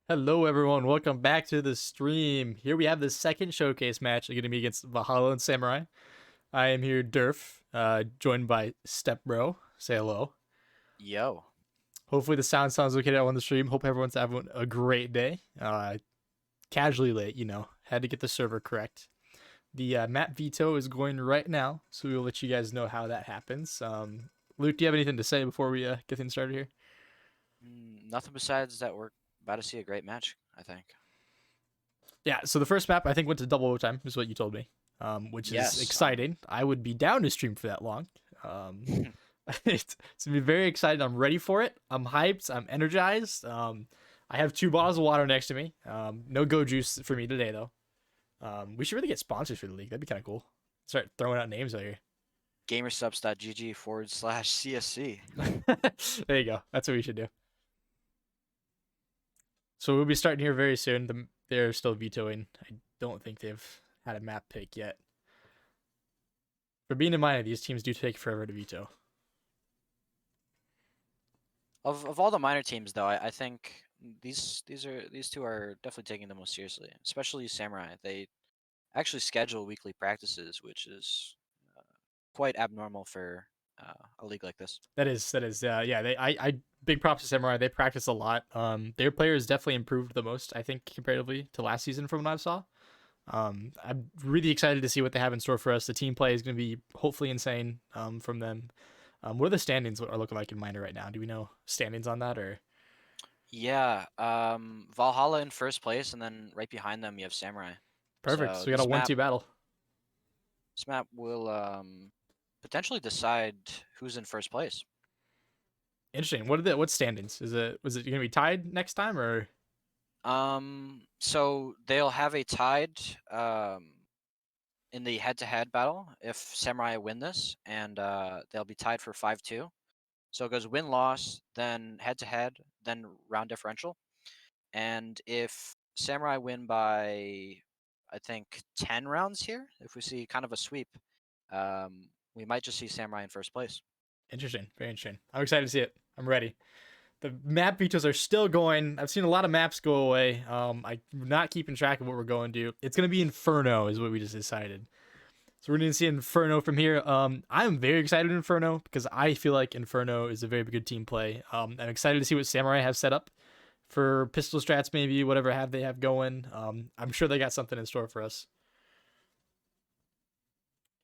Hello, everyone. Welcome back to the stream. Here we have the second showcase match going to be against Valhalla and Samurai. I am here, Durf, joined by Step Bro. Say hello. Yo. Hopefully the sounds okay on the stream. Hope everyone's having a great day. Casually late, had to get the server correct. The map veto is going right now, so we will let you guys know how that happens. Luke, do you have anything to say before we get things started here? Nothing besides that we're about to see a great match, I think. Yeah, so the first map I think went to double overtime, is what you told me, which is Yes. exciting. I would be down to stream for that long. It's gonna be very exciting. I'm ready for it. I'm hyped. I'm energized. I have 2 bottles of water next to me. No go juice for me today though. We should really get sponsors for the league. That'd be kind of cool. Start throwing out names out here. Gamersubs.gg/CSC. There you go. That's what we should do. So we'll be starting here very soon. They're still vetoing. I don't think they've had a map pick yet. For being in mind, these teams do take forever to veto. Of all the minor teams, though, I think these two are definitely taking the most seriously. Especially Samurai. They actually schedule weekly practices, which is quite abnormal for a league like this. That is. Yeah. I big props to Samurai. They practice a lot. Their players definitely improved the most, I think, comparatively to last season from what I saw. I'm really excited to see what they have in store for us. The team play is going to be hopefully insane. From them. What are the standings are looking like in minor right now? Do we know standings on that or? Yeah. Valhalla in first place, and then right behind them you have Samurai. Perfect. So So we got a 1-2 battle. this map will potentially decide who's in first place. Interesting. What standings? Was it going to be tied next time or? So they'll have a tied in the head-to-head battle if Samurai win this, and they'll be tied for 5-2. So it goes win-loss, then head-to-head, then round differential. And if Samurai win by, I think, 10 rounds here, if we see kind of a sweep, we might just see Samurai in first place. Interesting. Very interesting. I'm excited to see it. I'm ready. The map vetoes are still going. I've seen a lot of maps go away. I'm not keeping track of what we're going to. It's gonna be Inferno, is what we just decided. So we're gonna see Inferno from here. I'm very excited in Inferno because I feel like Inferno is a very good team play. I'm excited to see what Samurai have set up for pistol strats, maybe whatever have they have going. I'm sure they got something in store for us.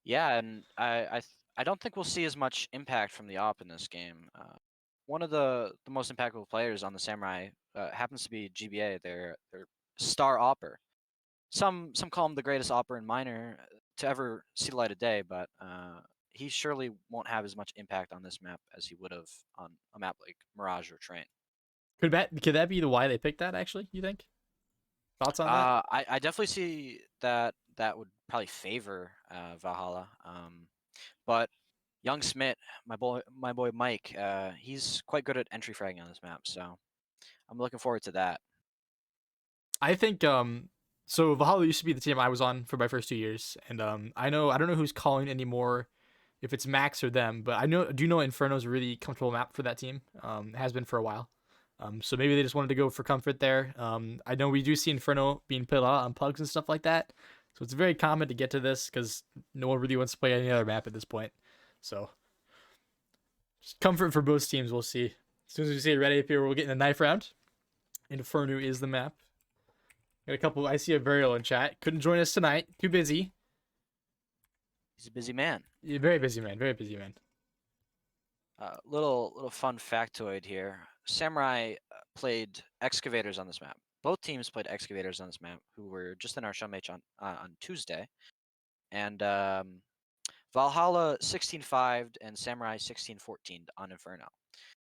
Yeah, and I don't think we'll see as much impact from the op in this game. One of the most impactful players on the Samurai happens to be GBA, their star opper. Some call him the greatest opper in minor to ever see the light of day, but he surely won't have as much impact on this map as he would have on a map like Mirage or Train. Could that be the why they picked that? Actually, you think? Thoughts on that? I definitely see that would probably favor Valhalla. But young Smith, my boy Mike, he's quite good at entry fragging on this map, so I'm looking forward to that. I think so Valhalla used to be the team I was on for my first 2 years, and I don't know who's calling anymore, if it's Max or them, but I do know Inferno's a really comfortable map for that team. It has been for a while. So maybe they just wanted to go for comfort there. I know we do see Inferno being put out on pugs and stuff like that, so it's very common to get to this because no one really wants to play any other map at this point. So just comfort for both teams. We'll see. As soon as we see it ready up here, we'll get in the knife round. Inferno is the map. Got a couple. I see a burial in chat. Couldn't join us tonight. Too busy. He's a busy man. Yeah, very busy man. Very busy man. Little fun factoid here. Samurai played excavators on this map. Both teams played excavators on this map, who were just in our show match on Tuesday, and Valhalla 16-5'd and Samurai 16-14 on Inferno.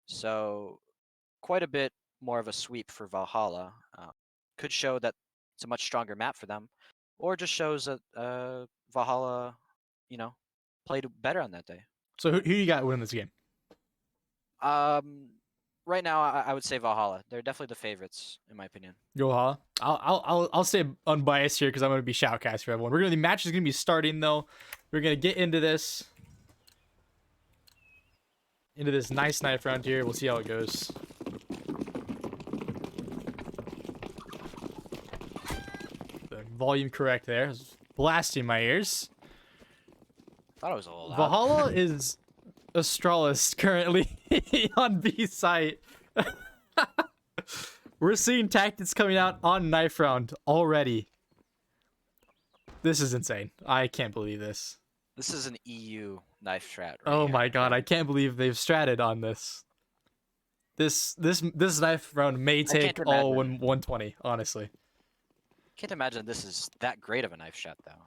So quite a bit more of a sweep for Valhalla. Could show that it's a much stronger map for them, or just shows that Valhalla, you know, played better on that day. So who you got winning this game? Um, right now, I would say Valhalla. They're definitely the favorites, in my opinion. Yo, Hala. I'll stay unbiased here because I'm gonna be shoutcast for everyone. The match is gonna be starting though. We're gonna get into this nice knife round here. We'll see how it goes. volume correct there. It was blasting my ears. Thought it was a little loud. Valhalla is Astralis currently on B site. We're seeing tactics coming out on knife round already. This is insane. I can't believe this. This is an EU knife strat. Right Oh here. my god, I can't believe they've stratted on this. This knife round may take can't all imagine. 120, honestly. Can't imagine this is that great of a knife shot though.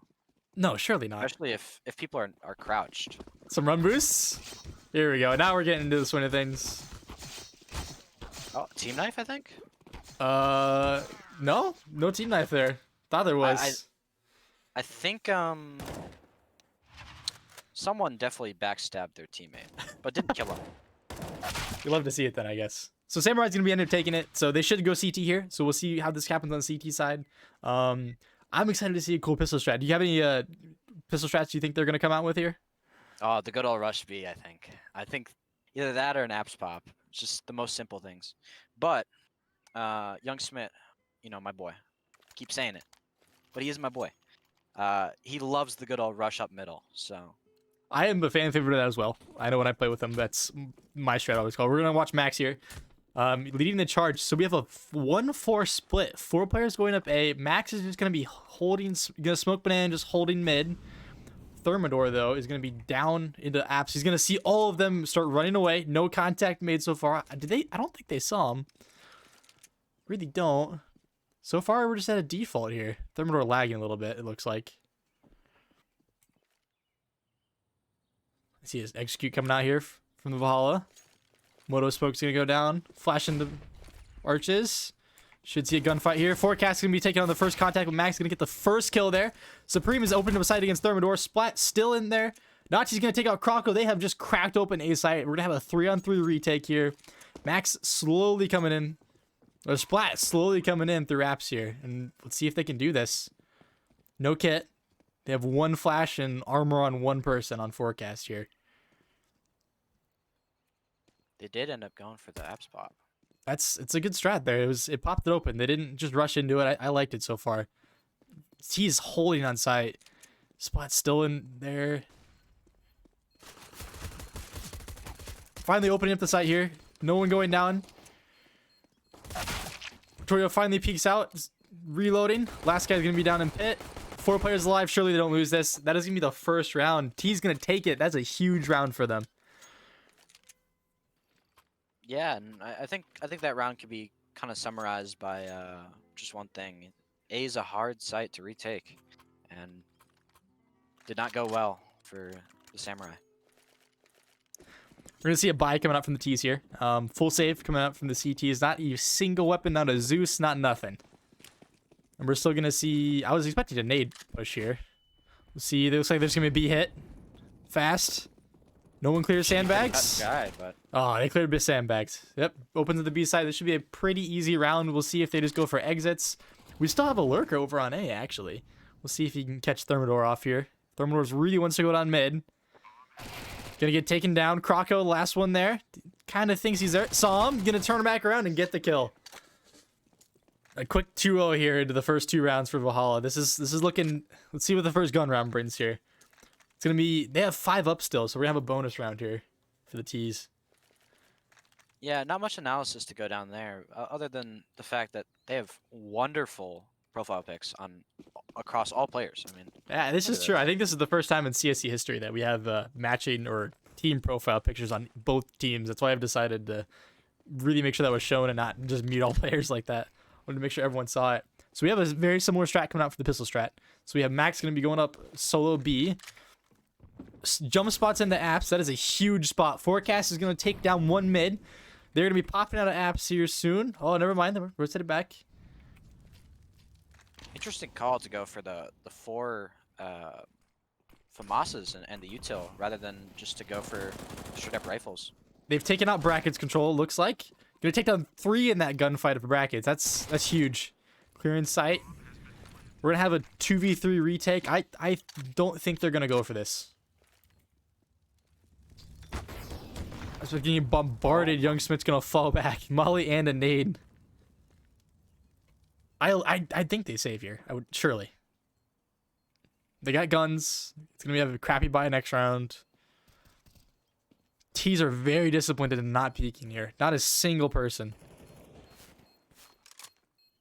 No, surely not. Especially if people are crouched. Some run boosts. Here we go. Now we're getting into the swing of things. Oh, team knife, I think. No team knife there. Thought there was. I think someone definitely backstabbed their teammate, but didn't kill him. You love to see it then, I guess. So Samurai's gonna be end up taking it. So they should go CT here. So we'll see how this happens on the CT side. I'm excited to see a cool pistol strat. Do you have any pistol strats you think they're gonna come out with here? Oh, the good old rush B, I think. I think either that or an apps pop. Just the most simple things. But Young Smith, you know, my boy. Keep saying it. But he is my boy. He loves the good old rush up middle, so I am a fan favorite of that as well. I know when I play with him, that's my strat always called. We're gonna watch Max here, leading the charge. So we have a 1-4 split. 4 players going up A. Max is just gonna be gonna smoke banana, just holding mid. Thermidor though is gonna be down into apps. He's gonna see all of them start running away. No contact made so far. Did they? I don't think they saw him. Really don't. So far, we're just at a default here. Thermidor lagging a little bit, it looks like. I see his execute coming out here from the Valhalla. Moto Spoke's going to go down. Flashing the arches. Should see a gunfight here. Forecast going to be taking on the first contact, but Max going to get the first kill there. Supreme is open to a site against Thermidor. Splat still in there. Nachi's going to take out Croco. They have just cracked open A site. We're going to have a 3-on-3 retake here. Max slowly coming in. Or Splat slowly coming in through apps here. And let's see if they can do this. No kit. They have 1 flash and armor on 1 person on forecast here. they did end up going for the apps pop. It's a good strat there. It popped it open. They didn't just rush into it. I liked it so far. He's holding on site. Splat's still in there. Finally opening up the site here. No one going down. Victoria finally peeks out. Reloading. Last guy's going to be down in pit. 4 players alive. Surely they don't lose this. That is going to be the first round. T's going to take it. That's a huge round for them. Yeah, and I think that round could be kind of summarized by just one thing. A is a hard site to retake, and did not go well for the Samurai. We're going to see a buy coming out from the T's here. Full save coming out from the CTs. Not a single weapon, not a Zeus, not nothing. And we're still going to see... I was expecting a nade push here. We'll see. It looks like there's going to be a B hit. Fast. No one clears sandbags. Guy, but... Oh, they cleared B sandbags. Yep. Open to the B side. This should be a pretty easy round. We'll see if they just go for exits. We still have a lurker over on A, actually. We'll see if he can catch Thermidor off here. Thermidor really wants to go down mid. Gonna get taken down. Croco, last one there. Kind of thinks he's there. Saw him. Gonna turn him back around and get the kill. A quick 2-0 here into the first 2 rounds for Valhalla. This is looking... Let's see what the first gun round brings here. It's gonna be... They have 5 up still, so we're gonna have a bonus round here for the T's. Yeah, not much analysis to go down there, other than the fact that they have wonderful profile picks on across all players. I mean, Yeah, this is true. I think this is the first time in CSC history that we have matching or team profile pictures on both teams. That's why I've decided to really make sure that was shown and not just mute all players like that. I wanted to make sure everyone saw it. So we have a very similar strat coming out for the pistol strat. So we have Max going to be going up solo B. Jump spots into apps. That is a huge spot. Forecast is going to take down 1 mid. They're going to be popping out of apps here soon. Oh, never mind. We're set it back. interesting call to go for the 4 FAMASas and the util rather than just to go for straight up rifles. They've taken out brackets control, looks like. Gonna take down 3 in that gunfight for brackets. That's huge. Clearing sight. We're gonna have a 2v3 retake. I don't think they're gonna go for this. As we're getting bombarded, Young Smith's gonna fall back. Molly and a nade. I think they save here. I would surely. They got guns. It's gonna be a crappy buy next round. T's are very disciplined in not peeking here. Not a single person.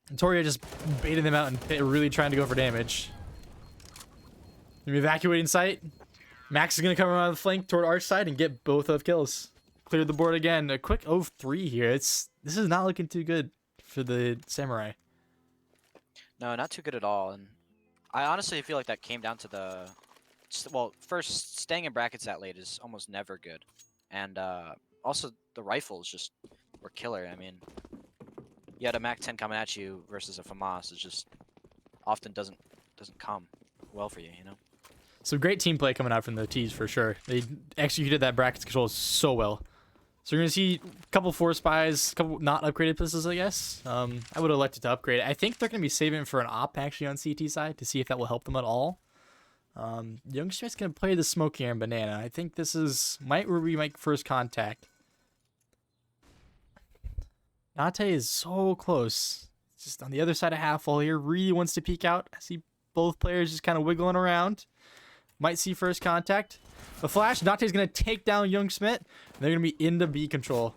And Toria just baited them out and really trying to go for damage. Gonna be evacuating site. Max is gonna come around the flank toward our side and get both of kills. Clear the board again. A quick 0-3 here. This is not looking too good for the Samurai. No, not too good at all. And I honestly feel like that came down to the well, first staying in brackets that late is almost never good, and also the rifles just were killer. I mean, you had a Mac 10 coming at you versus a FAMAS. It just often doesn't come well for you, you know. So great team play coming out from the T's for sure. They executed that brackets control so well. So you're gonna see a couple force buys, a couple not upgraded pistols, I guess. I would have elected to upgrade it. I think they're gonna be saving it for an op actually on CT side to see if that will help them at all. Young Smith's gonna play the smoke here in banana. I think this is where we make first contact. Nate is so close. Just on the other side of half wall here. Really wants to peek out. I see both players just kind of wiggling around. Might see first contact. The flash. Nate's going to take down Young Smith. They're going to be into B control.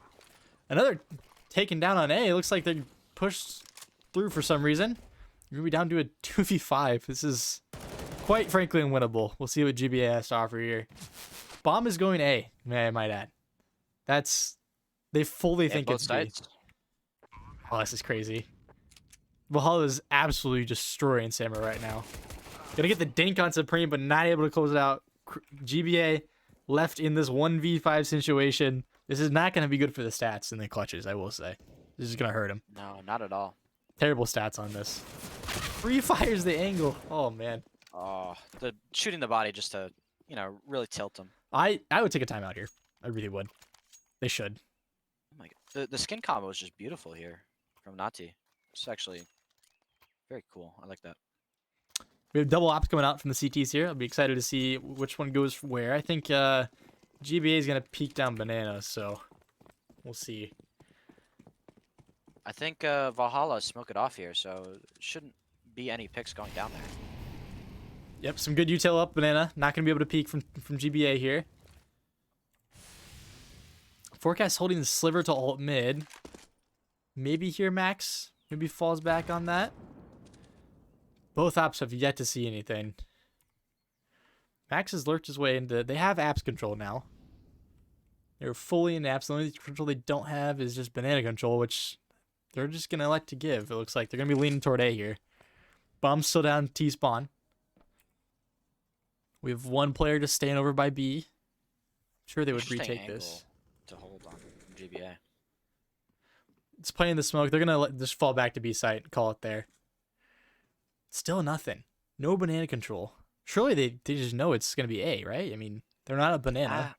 Another taken down on A. It looks like they're pushed through for some reason. We're going to be down to a 2v5. This is quite frankly unwinnable. We'll see what GBA has to offer here. Bomb is going A, may I might add. They fully think both it's sides. B. Oh, this is crazy. Valhalla is absolutely destroying Samurai right now. Gonna get the dink on Supreme, but not able to close it out. GBA left in this 1v5 situation. This is not gonna be good for the stats in the clutches, I will say. This is gonna hurt him. No, not at all. Terrible stats on this. Free fires the angle. Oh, man. Oh, the shooting the body just to, you know, really tilt them. I would take a timeout here. I really would. They should. Oh my God. The skin combo is just beautiful here from Nati. It's actually very cool. I like that. We have double ops coming out from the CTs here. I'll be excited to see which one goes where. I think GBA is going to peek down banana, so we'll see. I think Valhalla smoke it off here, so shouldn't be any picks going down there. Yep, some good util up banana. Not going to be able to peek from GBA here. Forecast holding the sliver to alt mid. Maybe here Max. Maybe falls back on that. Both ops have yet to see anything. Max has lurked his way into... They have apps control now. They're fully in apps. The only control they don't have is just banana control, which they're just going to elect to give. It looks like they're going to be leaning toward A here. Bomb's still down T spawn. We have one player just staying over by B. I'm sure they would retake this. To hold on from GBA. It's playing the smoke. They're going to just fall back to B site. Call it there. Still nothing. No banana control. Surely they just know it's going to be A, right? I mean, they're not a banana.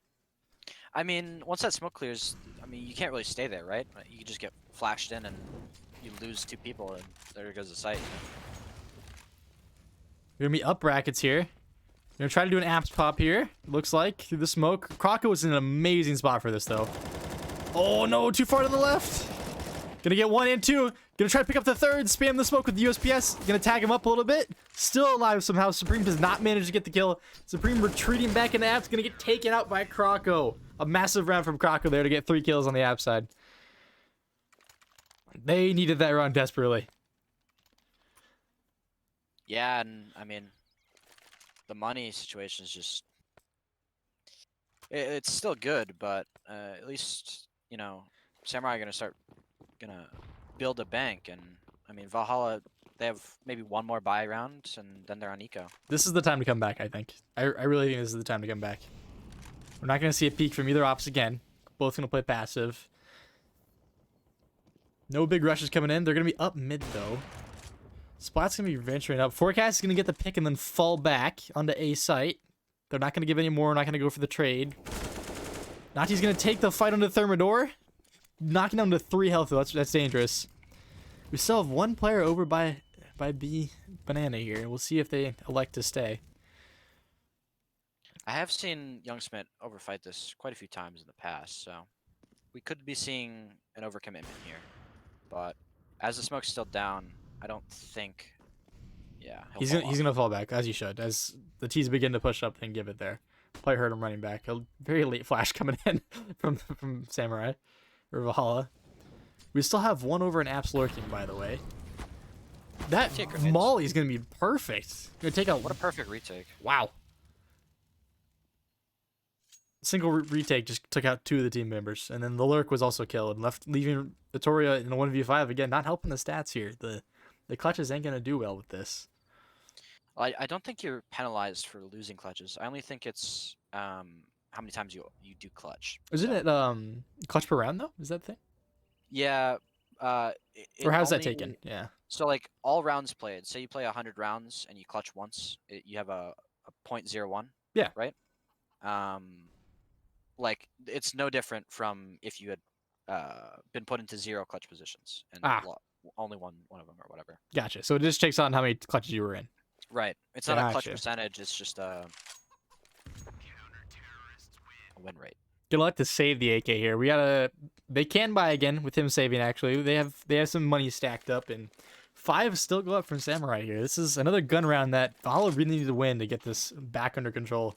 I mean, once that smoke clears, I mean, you can't really stay there, right? You can just get flashed in and you lose 2 people and there goes the site. We're going to be up brackets here. We're going to try to do an apps pop here. Looks like through the smoke. Croco was in an amazing spot for this, though. Oh, no. Too far to the left. Gonna get 1 and 2. Gonna try to pick up the third. Spam the smoke with the USPS. Gonna tag him up a little bit. Still alive somehow. Supreme does not manage to get the kill. Supreme retreating back into apps. Gonna get taken out by Croco. A massive round from Croco there to get 3 kills on the app side. They needed that round desperately. Yeah, and I mean, the money situation is just... It's still good, but at least, you know, Samurai are gonna build a bank, and I mean Valhalla, they have maybe 1 more buy round and then they're on eco. This is the time to come back, I think. I really think this is the time to come back. We're not gonna see a peek from either ops again. Both gonna play passive. No big rushes coming in. They're gonna be up mid though. Splat's gonna be venturing up. Forecast is gonna get the pick and then fall back onto A site. They're not gonna give any more. Not gonna go for the trade. Nati's gonna take the fight onto Thermidor. Knocking down to 3 health, though. That's dangerous. We still have 1 player over by B banana here. We'll see if they elect to stay. I have seen Young Smith overfight this quite a few times in the past, so we could be seeing an overcommitment here. But as the smoke's still down, I don't think, Yeah, he'll He's fall gonna off. fall back as he should. As the T's begin to push up, then give it there. Probably heard him running back. A very late flash coming in from Samurai or Valhalla. We still have one over in Apps lurking, by the way. That Retake grenades. Molly's gonna be perfect. Gonna take out. What a perfect retake. Wow. Single retake just took out 2 of the team members, and then the lurk was also killed, leaving Vittoria in a 1v5 again, not helping the stats here. The clutches ain't gonna do well with this. I don't think you're penalized for losing clutches. I only think it's how many times you do clutch. Isn't So it clutch per round though? Is that the thing? yeah, Or it how's that only taken? Yeah. so like all rounds played. Say you play 100 rounds and you clutch once, you have a .01, Yeah. right? Like it's no different from if you had been put into 0 clutch positions and Ah, only one of them or whatever. gotcha. So it just takes on how many clutches you were in. Right. It's not a clutch Gotcha. percentage. It's just a win rate. Gonna like to save the AK here. We gotta. They can buy again with him saving. Actually, they have some money stacked up, and 5 still go up from Samurai here. This is another gun round that Valhalla really needs to win to get this back under control.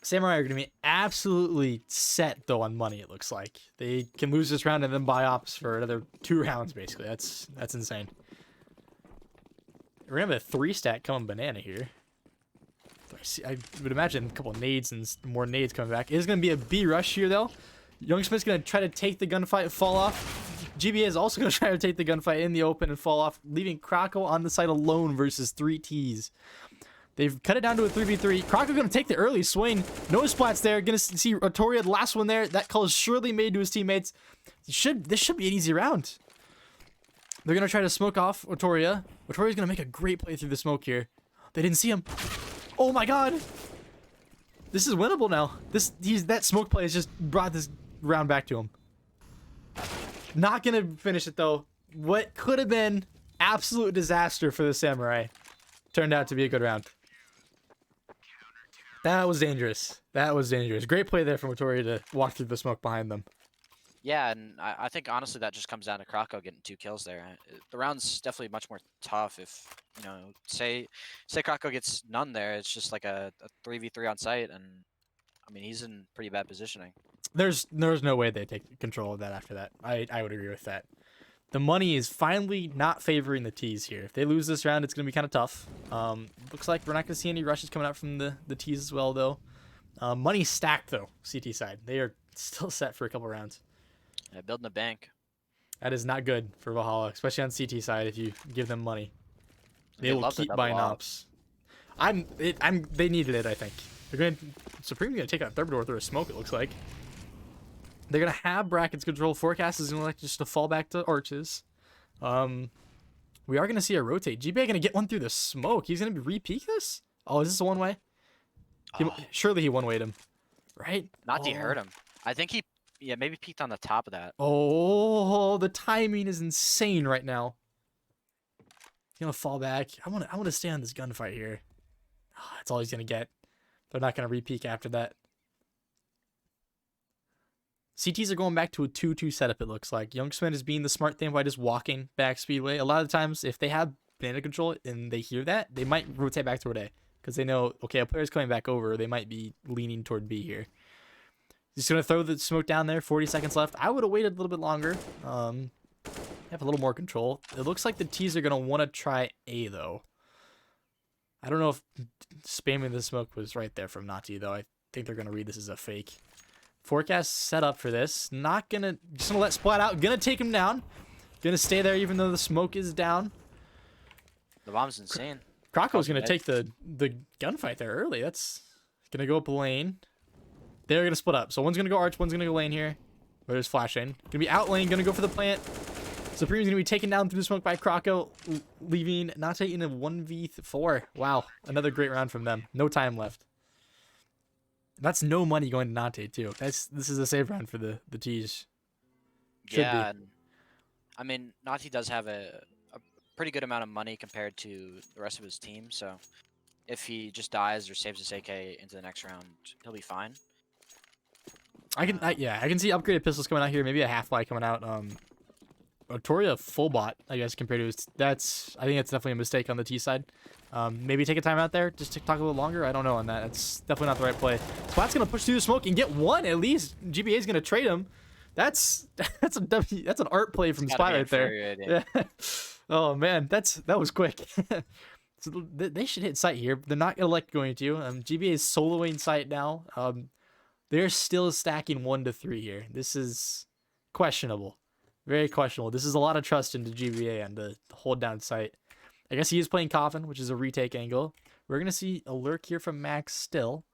Samurai are gonna be absolutely set though on money. It looks like they can lose this round and then buy ops for another 2 rounds. Basically, that's insane. We're gonna have a 3 stack coming banana here. I would imagine a couple of nades and more nades coming back. It is going to be a B rush here, though. Young Smith's going to try to take the gunfight and fall off. GBA is also going to try to take the gunfight in the open and fall off, leaving Krakow on the side alone versus 3 Ts. They've cut it down to a 3v3. Krakow going to take the early swing. No splats there. Going to see Artoria, the last one there. That call is surely made to his teammates. This should be an easy round. They're going to try to smoke off Artoria. Artoria's going to make a great play through the smoke here. They didn't see him. Oh my god! This is winnable now. That smoke play has just brought this round back to him. Not gonna finish it though. What could have been absolute disaster for the Samurai turned out to be a good round. That was dangerous. That was dangerous. Great play there from Vittoria to walk through the smoke behind them. Yeah, and I think honestly that just comes down to Krakow getting 2 kills there. The round's definitely much more tough if, say Krakow gets none there, it's just like a 3v3 on site, and I mean, he's in pretty bad positioning. There's no way they take control of that after that. I would agree with that. The money is finally not favoring the T's here. If they lose this round, it's going to be kind of tough. Looks like we're not going to see any rushes coming out from the T's as well, though. Money stacked, though, CT side. They are still set for a couple rounds. Yeah, building a bank. That is not good for Valhalla, especially on CT side. If you give them money, they will love to keep double buying up. ops. They needed it. I think they're going. Supreme's going to take out third door through a smoke. It looks like they're going to have brackets control. Forecast is going to like just to fall back to arches. We are going to see a rotate. GBA going to get one through the smoke. He's going to re-peek this. Oh, is this a one way? Surely he one wayed him, right? Nati hurt him. I think he maybe peeked on the top of that. Oh, the timing is insane right now. He's gonna fall back. I want to stay on this gunfight here. Oh, that's all he's gonna get. They're not gonna re-peek after that. CTs are going back to a 2-2 setup, it looks like. Youngsman is being the smart thing by just walking back speedway. A lot of the times, if they have banana control and they hear that, they might rotate back toward A. Because they know, okay, a player's coming back over. They might be leaning toward B here. Just going to throw the smoke down there. 40 seconds left. I would have waited a little bit longer. Have a little more control. It looks like the T's are going to want to try A, though. I don't know if spamming the smoke was right there from Nati, though. I think they're going to read this as a fake. Forecast set up for this. Just going to let Splat out. Going to take him down. Going to stay there even though the smoke is down. The bomb's insane. Krakow's going to take the gunfight there early. That's going to go up a lane. They're going to split up. So one's going to go arch, one's going to go lane here. Where there's flashing. Going to be out lane, going to go for the plant. Supreme's going to be taken down through the smoke by Krakow, leaving Nate in a 1v4. Wow. Another great round from them. No time left. That's no money going to Nate, too. This is a save round for the T's. Should be. And, I mean, Nati does have a pretty good amount of money compared to the rest of his team, so if he just dies or saves his AK into the next round, he'll be fine. I can see upgraded pistols coming out here. Maybe a half-light coming out. Toria full bot, I guess, compared to his. I think that's definitely a mistake on the T side. Maybe take a time out there just to talk a little longer. I don't know on that. That's definitely not the right play. Splat's gonna push through the smoke and get one at least. GBA's gonna trade him. That's that's an art play from Splat right there. Yeah. Oh man, that was quick. So they should hit site here. They're not gonna like going to. GBA is soloing site now. They're still stacking 1 to 3 here. This is questionable. Very questionable. This is a lot of trust into GBA and to hold down site. I guess he is playing Coffin, which is a retake angle. We're going to see a lurk here from Max still.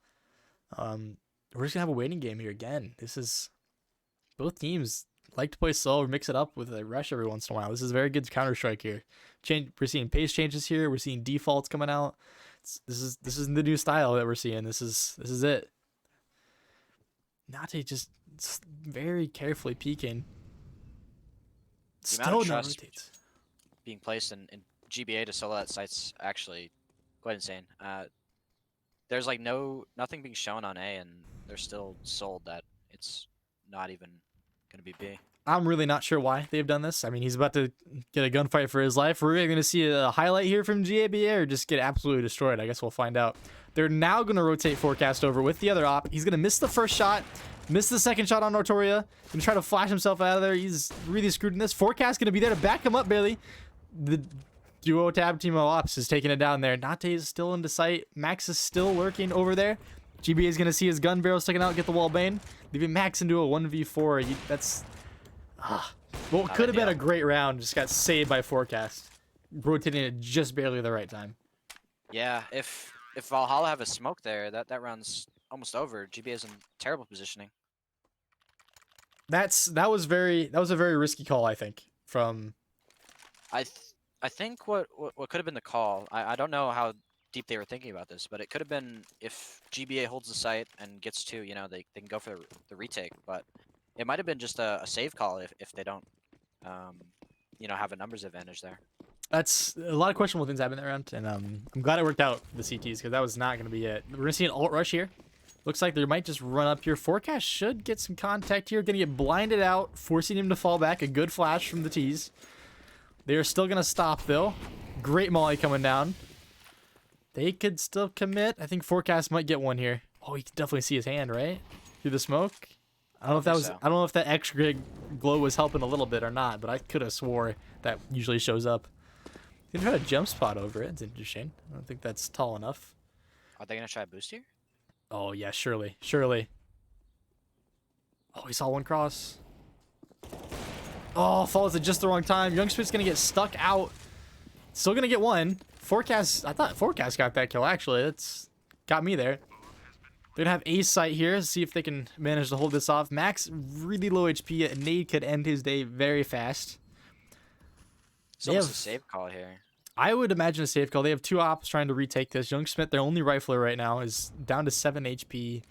We're just going to have a waiting game here again. This is... Both teams like to play slow or mix it up with a rush every once in a while. This is very good Counter-Strike here. We're seeing pace changes here. We're seeing defaults coming out. This is the new style that we're seeing. This is it. Nate just very carefully peeking. Still no rotates. Being placed in GBA to solo that site's actually quite insane. There's like nothing being shown on A, and they're still sold that it's not even gonna be B. I'm really not sure why they've done this. I mean, he's about to get a gunfight for his life. We're going to see a highlight here from GABA or just get absolutely destroyed. I guess we'll find out. They're now going to rotate Forecast over with the other op. He's going to miss the first shot, miss the second shot on Notoria. Going to try to flash himself out of there. He's really screwed in this. Forecast going to be there to back him up, barely. The duo tab team of ops is taking it down there. Nate is still into sight. Max is still lurking over there. GBA is going to see his gun barrel sticking out, get the wall bane. Leaving Max into a 1v4. That's... what could have been a great round just got saved by Forecast, rotating it just barely the right time. Yeah, if Valhalla have a smoke there, that round's almost over. GBA is in terrible positioning. That was a very risky call, I think. From I think what could have been the call. I don't know how deep they were thinking about this, but it could have been if GBA holds the site and gets to, they can go for the retake, but it might have been just a save call if they don't, have a numbers advantage there. That's a lot of questionable things happen that round, and I'm glad it worked out for the CTs because that was not going to be it. We're going to see an alt rush here. Looks like they might just run up here. Forecast should get some contact here. Going to get blinded out, forcing him to fall back. A good flash from the T's. They are still going to stop, though. Great molly coming down. They could still commit. I think Forecast might get one here. Oh, you can definitely see his hand, right? Through the smoke. I don't know if that extra glow was helping a little bit or not, but I could have swore that usually shows up. He's gonna try to jump spot over it. It's interesting. I don't think that's tall enough. Are they gonna try a boost here? Oh yeah, surely. Oh, he saw one cross. Oh, falls at just the wrong time. Youngspit's gonna get stuck out. Still gonna get one. Forecast. I thought Forecast got that kill. Actually, that's got me there. They're going to have ace sight here. See if they can manage to hold this off. Max, really low HP. A nade could end his day very fast. It's almost a save call here. I would imagine a save call. They have 2 ops trying to retake this. Young Smith, their only rifler right now, is down to 7 HP.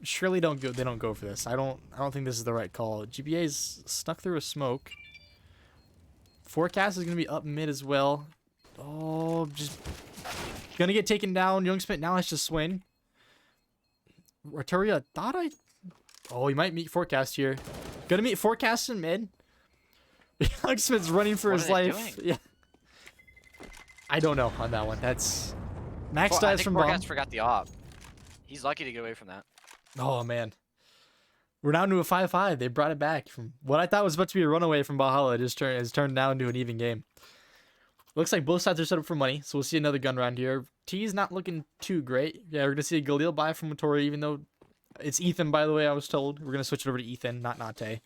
Surely they don't go for this. I don't think this is the right call. GBA's snuck through a smoke. Forecast is going to be up mid as well. Oh, just going to get taken down. Young Smith now has to swing. Arturia thought Oh, he might meet Forecast here. Gonna meet Forecast in mid. Young Smith's running for his life. Yeah. I don't know on that one. That's Max dies from bomb. Forecast forgot the op. He's lucky to get away from that. Oh man. We're down to a 5-5. They brought it back from what I thought was about to be a runaway from Valhalla. It just has turned now into an even game. Looks like both sides are set up for money, so we'll see another gun round here. T's not looking too great. Yeah, we're going to see a Galil buy from Motori, even though it's Ethan, by the way, I was told. We're going to switch it over to Ethan, not Nate.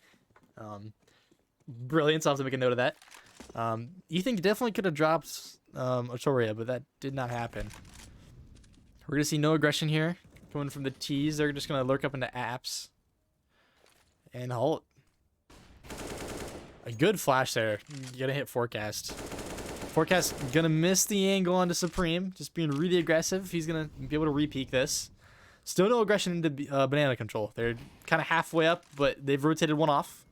Brilliant, so I'll have to make a note of that. Ethan definitely could have dropped Otoria, but that did not happen. We're going to see no aggression here. Coming from the T's, they're just going to lurk up into apps. And halt. A good flash there. You got to hit Forecast. Forecast gonna miss the angle onto Supreme. Just being really aggressive. He's gonna be able to repeak this. Still no aggression into banana control. They're kind of halfway up, but they've rotated one off.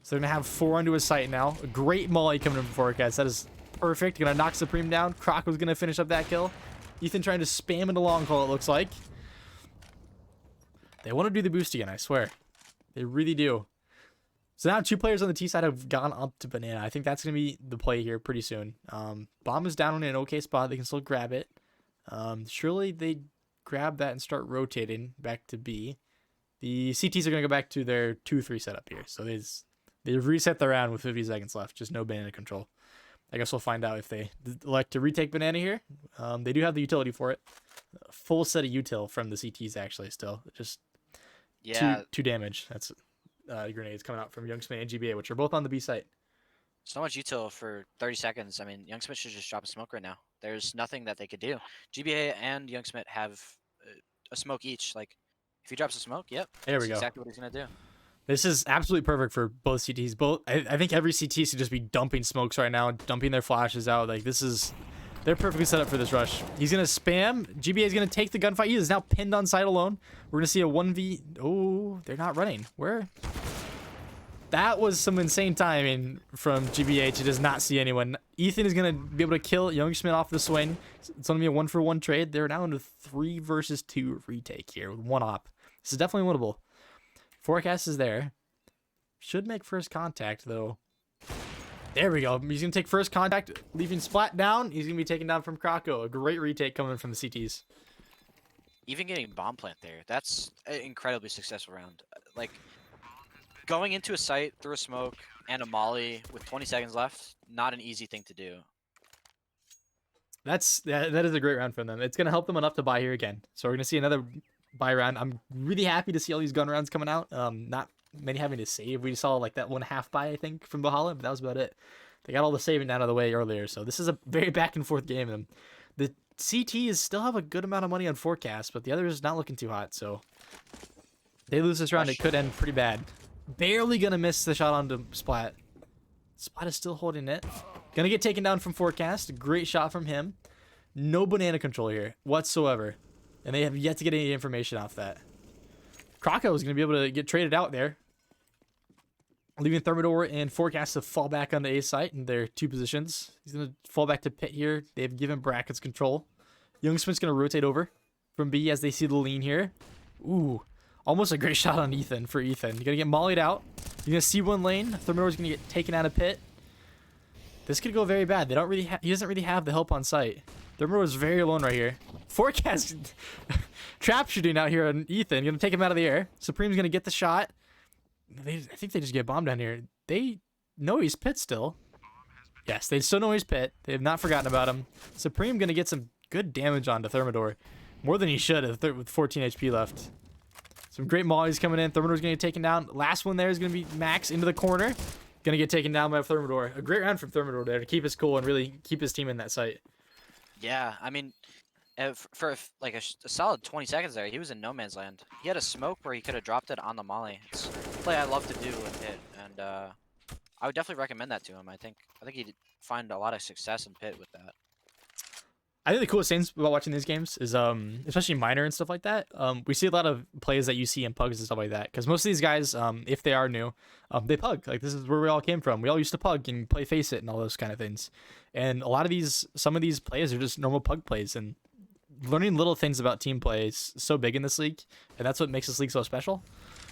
So they're gonna have 4 onto his site now. A great molly coming in from Forecast. That is perfect. Gonna knock Supreme down. Croc was gonna finish up that kill. Ethan trying to spam into long call, it looks like. They want to do the boost again, I swear. They really do. So now two players on the T side have gone up to banana. I think that's gonna be the play here pretty soon. Bomb is down in an okay spot. They can still grab it. Surely they grab that and start rotating back to B. The CTs are gonna go back to their 2-3 setup here. So they've reset the round with 50 seconds left. Just no banana control. I guess we'll find out if they elect to retake banana here. They do have the utility for it. Full set of util from the CTs actually still. Just Yeah, two damage. That's grenades coming out from Youngsmith and GBA, which are both on the B site. so much util for 30 seconds. I mean, Youngsmith should just drop a smoke right now. There's nothing that they could do. GBA and Youngsmith have a smoke each. Like, if he drops a smoke, yep, There we that's go. exactly what he's gonna do. This is absolutely perfect for both CTs. I think every CT should just be dumping smokes right now, dumping their flashes out. Like they're perfectly set up for this rush. He's gonna spam. GBA is gonna take the gunfight. He is now pinned on site alone. We're gonna see a 1v. Oh, they're not running. Where? That was some insane timing from GBA to just not see anyone. Ethan is gonna be able to kill Youngsmith off the swing. It's gonna be a 1-for-1 trade. They're now in a 3 versus 2 retake here with 1 op. This is definitely winnable. Forecast is there. Should make first contact, though. There we go. He's going to take first contact, leaving Splat down. He's going to be taken down from Krakow. A great retake coming from the CTs. Even getting bomb plant there, that's an incredibly successful round. Like, going into a site through a smoke and a molly with 20 seconds left, not an easy thing to do. That is a great round for them. It's going to help them enough to buy here again. So we're going to see another buy round. I'm really happy to see all these gun rounds coming out. Not many having to save. We saw like that 1/2 buy, I think, from Valhalla, but that was about it. They got all the saving out of the way earlier, so this is a very back and forth game. And the CTs still have a good amount of money on forecast, but the others not looking too hot. So they lose this round, it could end pretty bad. Barely gonna miss the shot onto Splat. Splat is still holding it. Gonna get taken down from forecast. Great shot from him. No banana control here whatsoever. And they have yet to get any information off that. Krakow is going to be able to get traded out there. Leaving Thermidor and Forecast to fall back on the A site in their 2 positions. He's going to fall back to pit here. They've given Brackets control. Youngsmith's going to rotate over from B as they see the lean here. Ooh, almost a great shot on Ethan for Ethan. You're going to get mollied out. You're going to see one lane. Thermidor's going to get taken out of pit. This could go very bad. They don't really he doesn't really have the help on site. Thermidor is very alone right here. Forecast trap shooting out here on Ethan. Gonna take him out of the air. Supreme's gonna get the shot. I think they just get bombed down here. They know he's pit still. Yes, they still know he's pit. They have not forgotten about him. Supreme gonna get some good damage onto Thermidor. More than he should with 14 HP left. Some great mollies coming in. Thermidor's gonna get taken down. Last one there is gonna be Max into the corner. Gonna get taken down by Thermidor. A great round from Thermidor there to keep his cool and really keep his team in that site. Yeah, I mean, for like a solid 20 seconds there, he was in no man's land. He had a smoke where he could have dropped it on the molly. It's a play I love to do with Pit, and I would definitely recommend that to him. I think he'd find a lot of success in Pit with that. I think the coolest things about watching these games is, especially minor and stuff like that. We see a lot of plays that you see in pugs and stuff like that. Because most of these guys, if they are new, they pug. Like this is where we all came from. We all used to pug and play face it and all those kind of things. And a lot of some of these plays are just normal pug plays. And learning little things about team play is so big in this league, and that's what makes this league so special.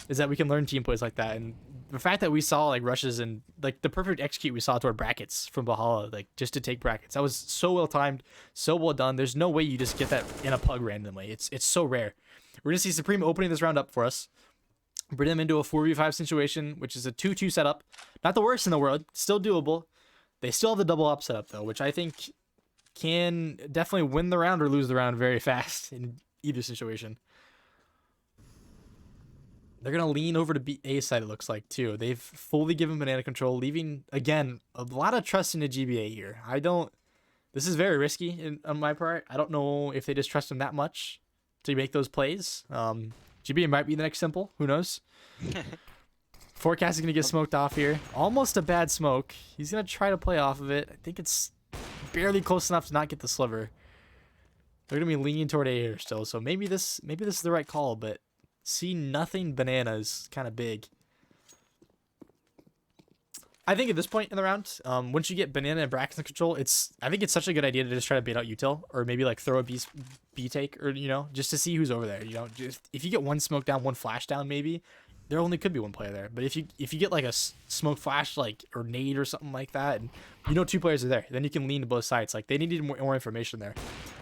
Is that we can learn team plays like that, and the fact that we saw like rushes and like the perfect execute we saw toward brackets from Valhalla, like just to take brackets, that was so well timed, so well done. There's no way you just get that in a pug randomly. It's so rare. We're gonna see Supreme opening this round up for us, bring them into a 4v5 situation, which is a 2-2 setup. Not the worst in the world, still doable. They still have the double up setup though, which I think can definitely win the round or lose the round very fast in either situation. They're going to lean over to A side, it looks like, too. They've fully given banana control, leaving, again, a lot of trust into GBA here. This is very risky on my part. I don't know if they just trust him that much to make those plays. GBA might be the next simple. Who knows? Forecast is going to get smoked off here. Almost a bad smoke. He's going to try to play off of it. I think it's barely close enough to not get the sliver. They're going to be leaning toward A here still, so maybe this is the right call, but see nothing banana is kind of big. I think at this point in the round, once you get banana and brackets in control, I think it's such a good idea to just try to bait out util, or maybe like throw a B take, or just to see who's over there. Just if you get one smoke down, one flash down, maybe there only could be one player there. But if you get like a smoke flash like or nade or something like that, and you know 2 players are there, then you can lean to both sides. Like they needed more information there.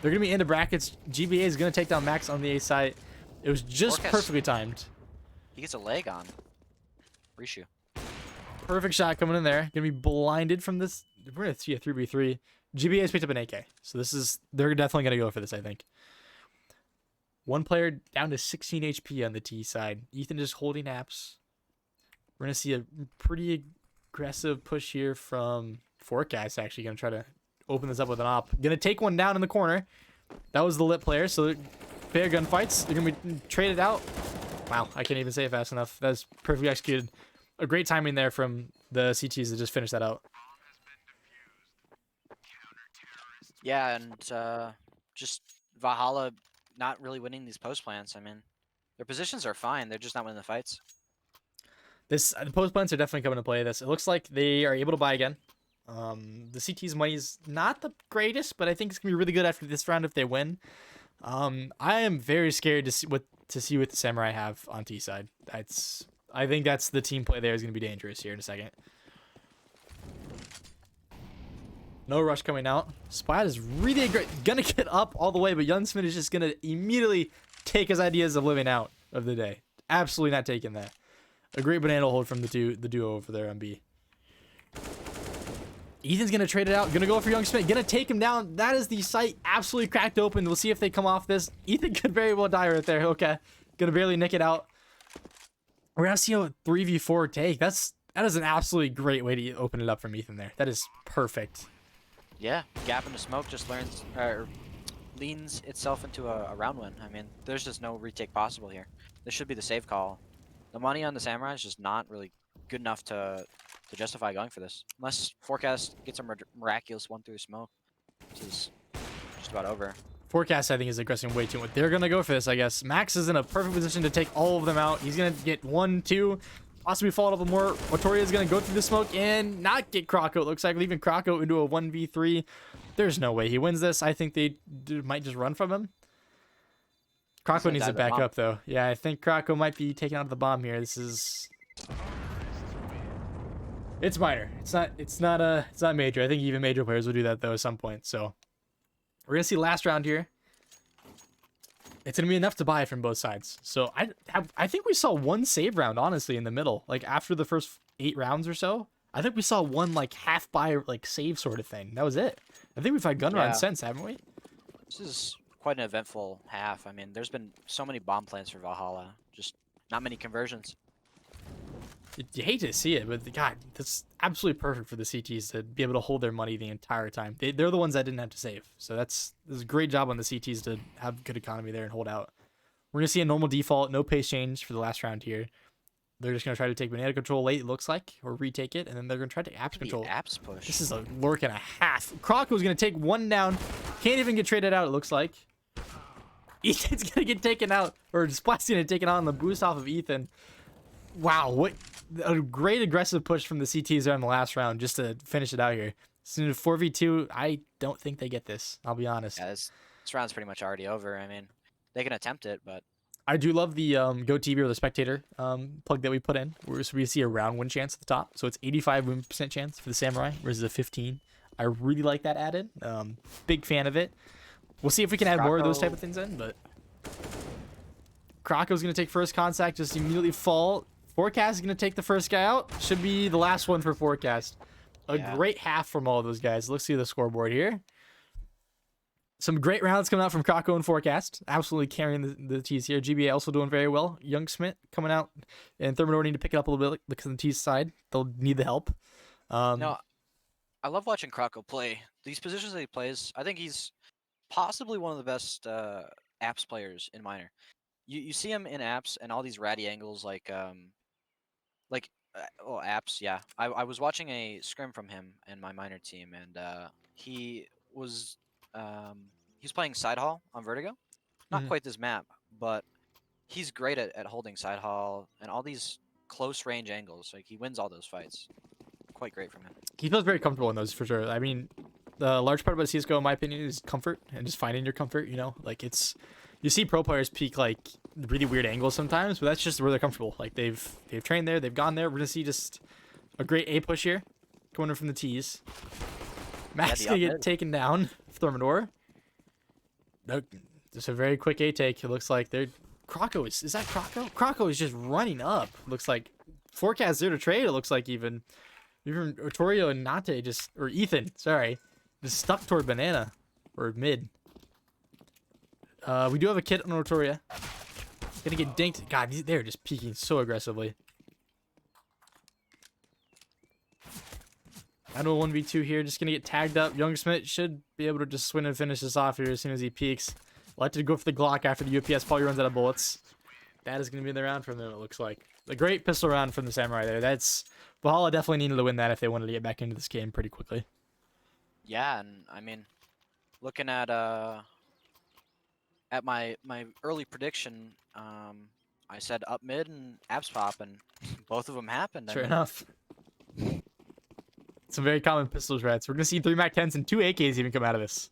They're gonna be into brackets. GBA is gonna take down Max on the A side. It was just Forecast. perfectly timed. He gets a leg on. Rishu. Perfect shot coming in there. Gonna be blinded from this. We're gonna see a 3v3. GBA has picked up an AK, so they're definitely gonna go for this. I think. One player down to 16 HP on the T side. Ethan just holding apps. We're gonna see a pretty aggressive push here from Forecast. Actually, gonna try to open this up with an op. Gonna take one down in the corner. That was the lit player. So fair gunfights. They're gonna be traded out. Wow, I can't even say it fast enough. That's perfectly executed. A great timing there from the CTs to just finish that out. Yeah, and just Valhalla not really winning these post plants. I mean, their positions are fine. They're just not winning the fights. The post plants are definitely coming to play this. It looks like they are able to buy again. The CT's money is not the greatest, but I think it's gonna be really good after this round if they win. I am very scared to see what the Samurai have on T side. I think that's the team play there is gonna be dangerous here in a second. No rush coming out. Splat is really gonna get up all the way, but Youngsmith is just gonna immediately take his ideas of living out of the day. Absolutely not taking that. A great banana hold from the duo over there on B. Ethan's gonna trade it out. Gonna go for Youngsmith. Gonna take him down. That is the site absolutely cracked open. We'll see if they come off this. Ethan could very well die right there. Okay. Gonna barely nick it out. We're gonna see a 3v4 take. That is an absolutely great way to open it up from Ethan there. That is perfect. Yeah, gap in the smoke just leans itself into a round win. I mean, there's just no retake possible here. This should be the save call. The money on the Samurai is just not really good enough to justify going for this. Unless Forecast gets a miraculous one through the smoke, which is just about over. Forecast, I think, is aggressing way too much. They're going to go for this, I guess. Max is in a perfect position to take all of them out. He's going to get 1, 2, possibly followed up with more. Otoria is going to go through the smoke and not get Croco. It looks like leaving Croco into a 1v3. There's no way he wins this. I think they might just run from him. Croco needs to back up, though. Yeah, I think Croco might be taken out of the bomb here. This is... It's minor. It's not major. I think even major players will do that, though, at some point. So we're going to see last round here. It's going to be enough to buy from both sides. So I think we saw one save round, honestly, in the middle. Like, after the first 8 rounds or so, I think we saw one, like, half buy, like, save sort of thing. That was it. I think we've had gun rounds since, haven't we? This is quite an eventful half. I mean, there's been so many bomb plants for Valhalla. Just not many conversions. You hate to see it, but God, that's absolutely perfect for the CTs to be able to hold their money the entire time. They're the ones that didn't have to save. So this is a great job on the CTs to have good economy there and hold out. We're going to see a normal default, no pace change for the last round here. They're just going to try to take banana control late, it looks like, or retake it, and then they're going to try to apps control. Apps push. This is a lurk and a half. Croco's going to take one down. Can't even get traded out, it looks like. Ethan's going to get taken out, or Splat's going to take it on the boost off of Ethan. Wow, what a great aggressive push from the CTs there in the last round just to finish it out here. So 4v2, I don't think they get this. I'll be honest. Yeah, this round's pretty much already over. I mean, they can attempt it, but I do love the Go TV or the Spectator plug that we put in. So we see a round win chance at the top. So it's 85% chance for the Samurai versus a 15. I really like that added. Big fan of it. We'll see if we can add more of those type of things in, but Croco's going to take first contact, just immediately fall. Forecast is going to take the first guy out. Should be the last one for Forecast. A great half from all of those guys. Let's see the scoreboard here. Some great rounds coming out from Croco and Forecast. Absolutely carrying the T's here. GBA also doing very well. Youngsmith coming out. And Thermidor need to pick it up a little bit because of the T's side. They'll need the help. No, I love watching Croco play. These positions that he plays, I think he's possibly one of the best apps players in minor. You see him in apps and all these ratty angles well, apps, yeah. I was watching a scrim from him in my minor team, and he was playing side hall on Vertigo. Not quite this map, but he's great at holding side hall and all these close range angles. Like, he wins all those fights. Quite great from him. He feels very comfortable in those for sure. I mean, the large part about CSGO, in my opinion, is comfort and just finding your comfort, you know? Like, you see pro players peak, like, really weird angles sometimes, but that's just where they're comfortable. Like they've trained there, they've gone there. We're gonna see just a great A push here, coming in from the T's. Yeah, Max is the gonna up get mid. taken down. Thermidor. No, just a very quick A take. It looks like they're Croco is that Croco? Croco is just running up. Looks like forecast 0 to trade. It looks like even Otorio and Nate just or Ethan, sorry, just stuck toward banana or mid. We do have a kit on Otoria. Gonna get dinked. God, they're just peeking so aggressively. I know 1v2 here. Just gonna get tagged up. Young Smith should be able to just win and finish this off here as soon as he peeks. Like to go for the Glock after the UPS probably runs out of bullets. That is gonna be the round from them. It looks like a great pistol round from the Samurai there. That's Valhalla definitely needed to win that if they wanted to get back into this game pretty quickly. Yeah, and I mean, looking at my early prediction, I said up mid and abs pop, and both of them happened. I Sure mean, enough. Some very common pistols, rats. We're gonna see 3 Mac 10s and 2 AKs even come out of this.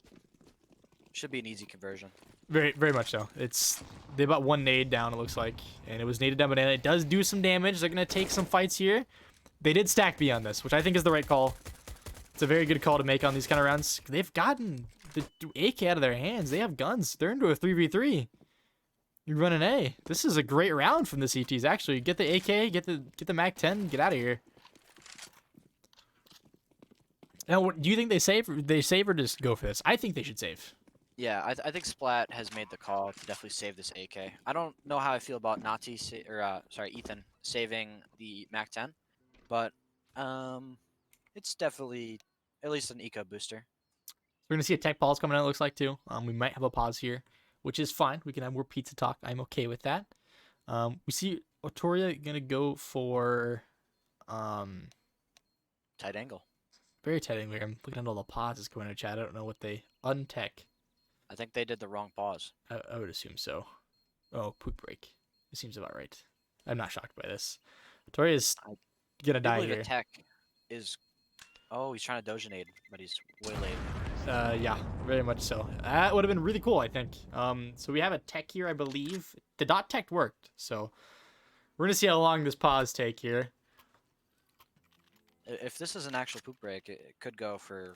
should be an easy conversion. Very, very much so. It's they about 1 nade down. It looks like, and it was naded down, but it does do some damage. They're gonna take some fights here. They did stack B on this, which I think is the right call. It's a very good call to make on these kind of rounds. They've gotten the AK out of their hands. They have guns. They're into a 3v3. You run an A. This is a great round from the CTs. Actually, get the AK, get the Mac 10, get out of here. Now, do you think they save? They save or just go for this? I think they should save. Yeah, I think Splat has made the call to definitely save this AK. I don't know how I feel about sorry, Ethan saving the Mac 10, but it's definitely at least an eco booster. We're gonna see a tech pause coming out. It looks like too. We might have a pause here, which is fine. We can have more pizza talk. I'm okay with that. We see Otoria gonna go for um Tight angle. very tight angle. I'm looking at all the pauses going to chat. I don't know what they untech. I think they did the wrong pause. I would assume so. Oh, poop break. It seems about right. I'm not shocked by this. Otoria's I gonna do die believe here. a tech is. Oh, he's trying to doginate, but he's way late. Yeah, very much so. That would have been really cool, I think. So we have a tech here, I believe. The dot tech worked, so we're gonna see how long this pause take here. If this is an actual poop break, it could go for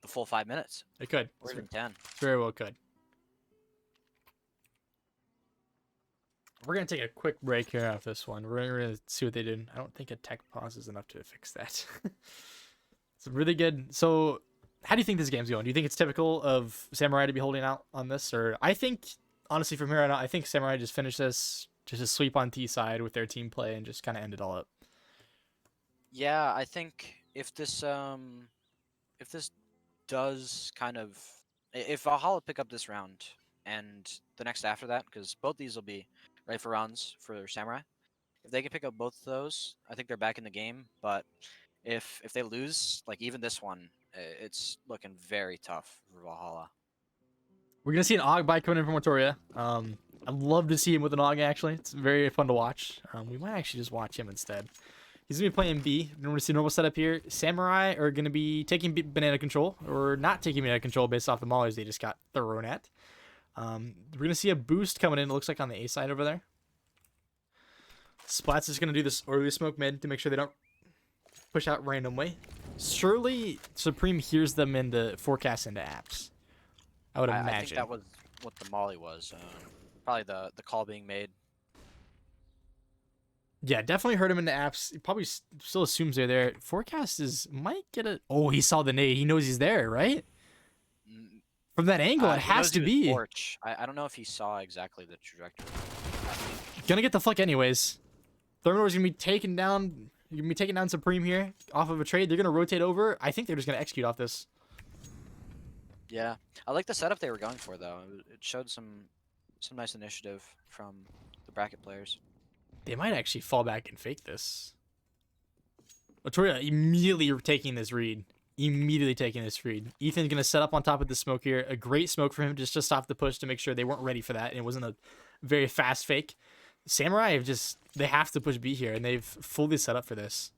the full 5 minutes, It could. or even 10. Very well could. We're gonna take a quick break here off this one. We're gonna see what they did. I don't think a tech pause is enough to fix that. It's really good. So, how do you think this game's going? Do you think it's typical of Samurai to be holding out on this, or I think honestly from here on out, I think Samurai just finished this just a sweep on T side with their team play and just kind of end it all up. Yeah, I think if this does kind of if Valhalla pick up this round and the next after that, because both these will be ready for rounds for Samurai. If they can pick up both of those, I think they're back in the game. But if they lose, like even this one, it's looking very tough for Valhalla. We're gonna see an Og bike coming in from Watoria. I'd love to see him with an Og actually. It's very fun to watch. We might actually just watch him instead. He's gonna be playing B. We're gonna see normal setup here. Samurai are gonna be taking banana control or not taking banana control based off the mollies they just got thrown at. We're gonna see a boost coming in. It looks like on the A side over there. Splat's just gonna do this early smoke mid to make sure they don't push out randomly. Surely Supreme hears them in the forecast into apps. I would imagine. I think that was what the molly was. Probably the call being made. Yeah, definitely heard him in the apps. He probably still assumes they're there. Forecast is might get a. Oh, he saw the nade. He knows he's there, right? Mm, From that angle, it he knows has to he was be. Torch. I don't know if he saw exactly the trajectory. Gonna get the fuck anyways. Thermidor's gonna be taking down. You're gonna be taking down Supreme here off of a trade. They're gonna rotate over. I think they're just gonna execute off this. Yeah, I like the setup they were going for though. It showed some nice initiative from the bracket players. They might actually fall back and fake this. Latoria immediately taking this read. Immediately taking this read. Ethan's gonna set up on top of the smoke here. A great smoke for him just to stop the push to make sure they weren't ready for that. And it wasn't a very fast fake. Samurai have just they have to push B here, and they've fully set up for this.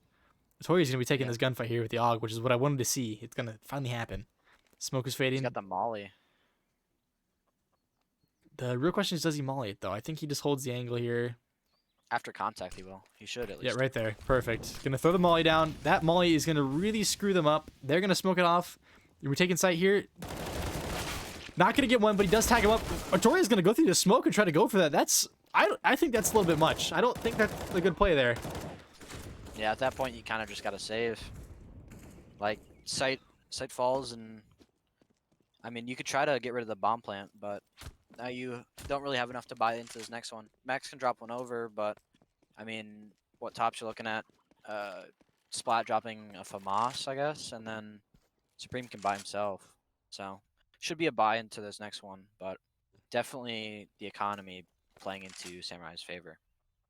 Latoria's gonna be taking this gunfight here with the Og, which is what I wanted to see. It's gonna finally happen. Smoke is He's fading. got the molly. The real question is, does he molly it though? I think he just holds the angle here. After contact, he will. He should at Yeah, least. right there. Perfect. Gonna throw the molly down. That molly is gonna really screw them up. They're gonna smoke it off. We're taking sight here. Not gonna get one, but he does tag him up. Artoria's gonna go through the smoke and try to go for that. I think that's a little bit much. I don't think that's a good play there. Yeah, at that point, you kind of just gotta save. Like, sight falls, and I mean, you could try to get rid of the bomb plant, but now you don't really have enough to buy into this next one. Max can drop one over, but I mean, what tops you're looking at? Splat dropping a FAMAS, I guess, and then Supreme can buy himself. So should be a buy into this next one, but definitely the economy playing into Samurai's favor.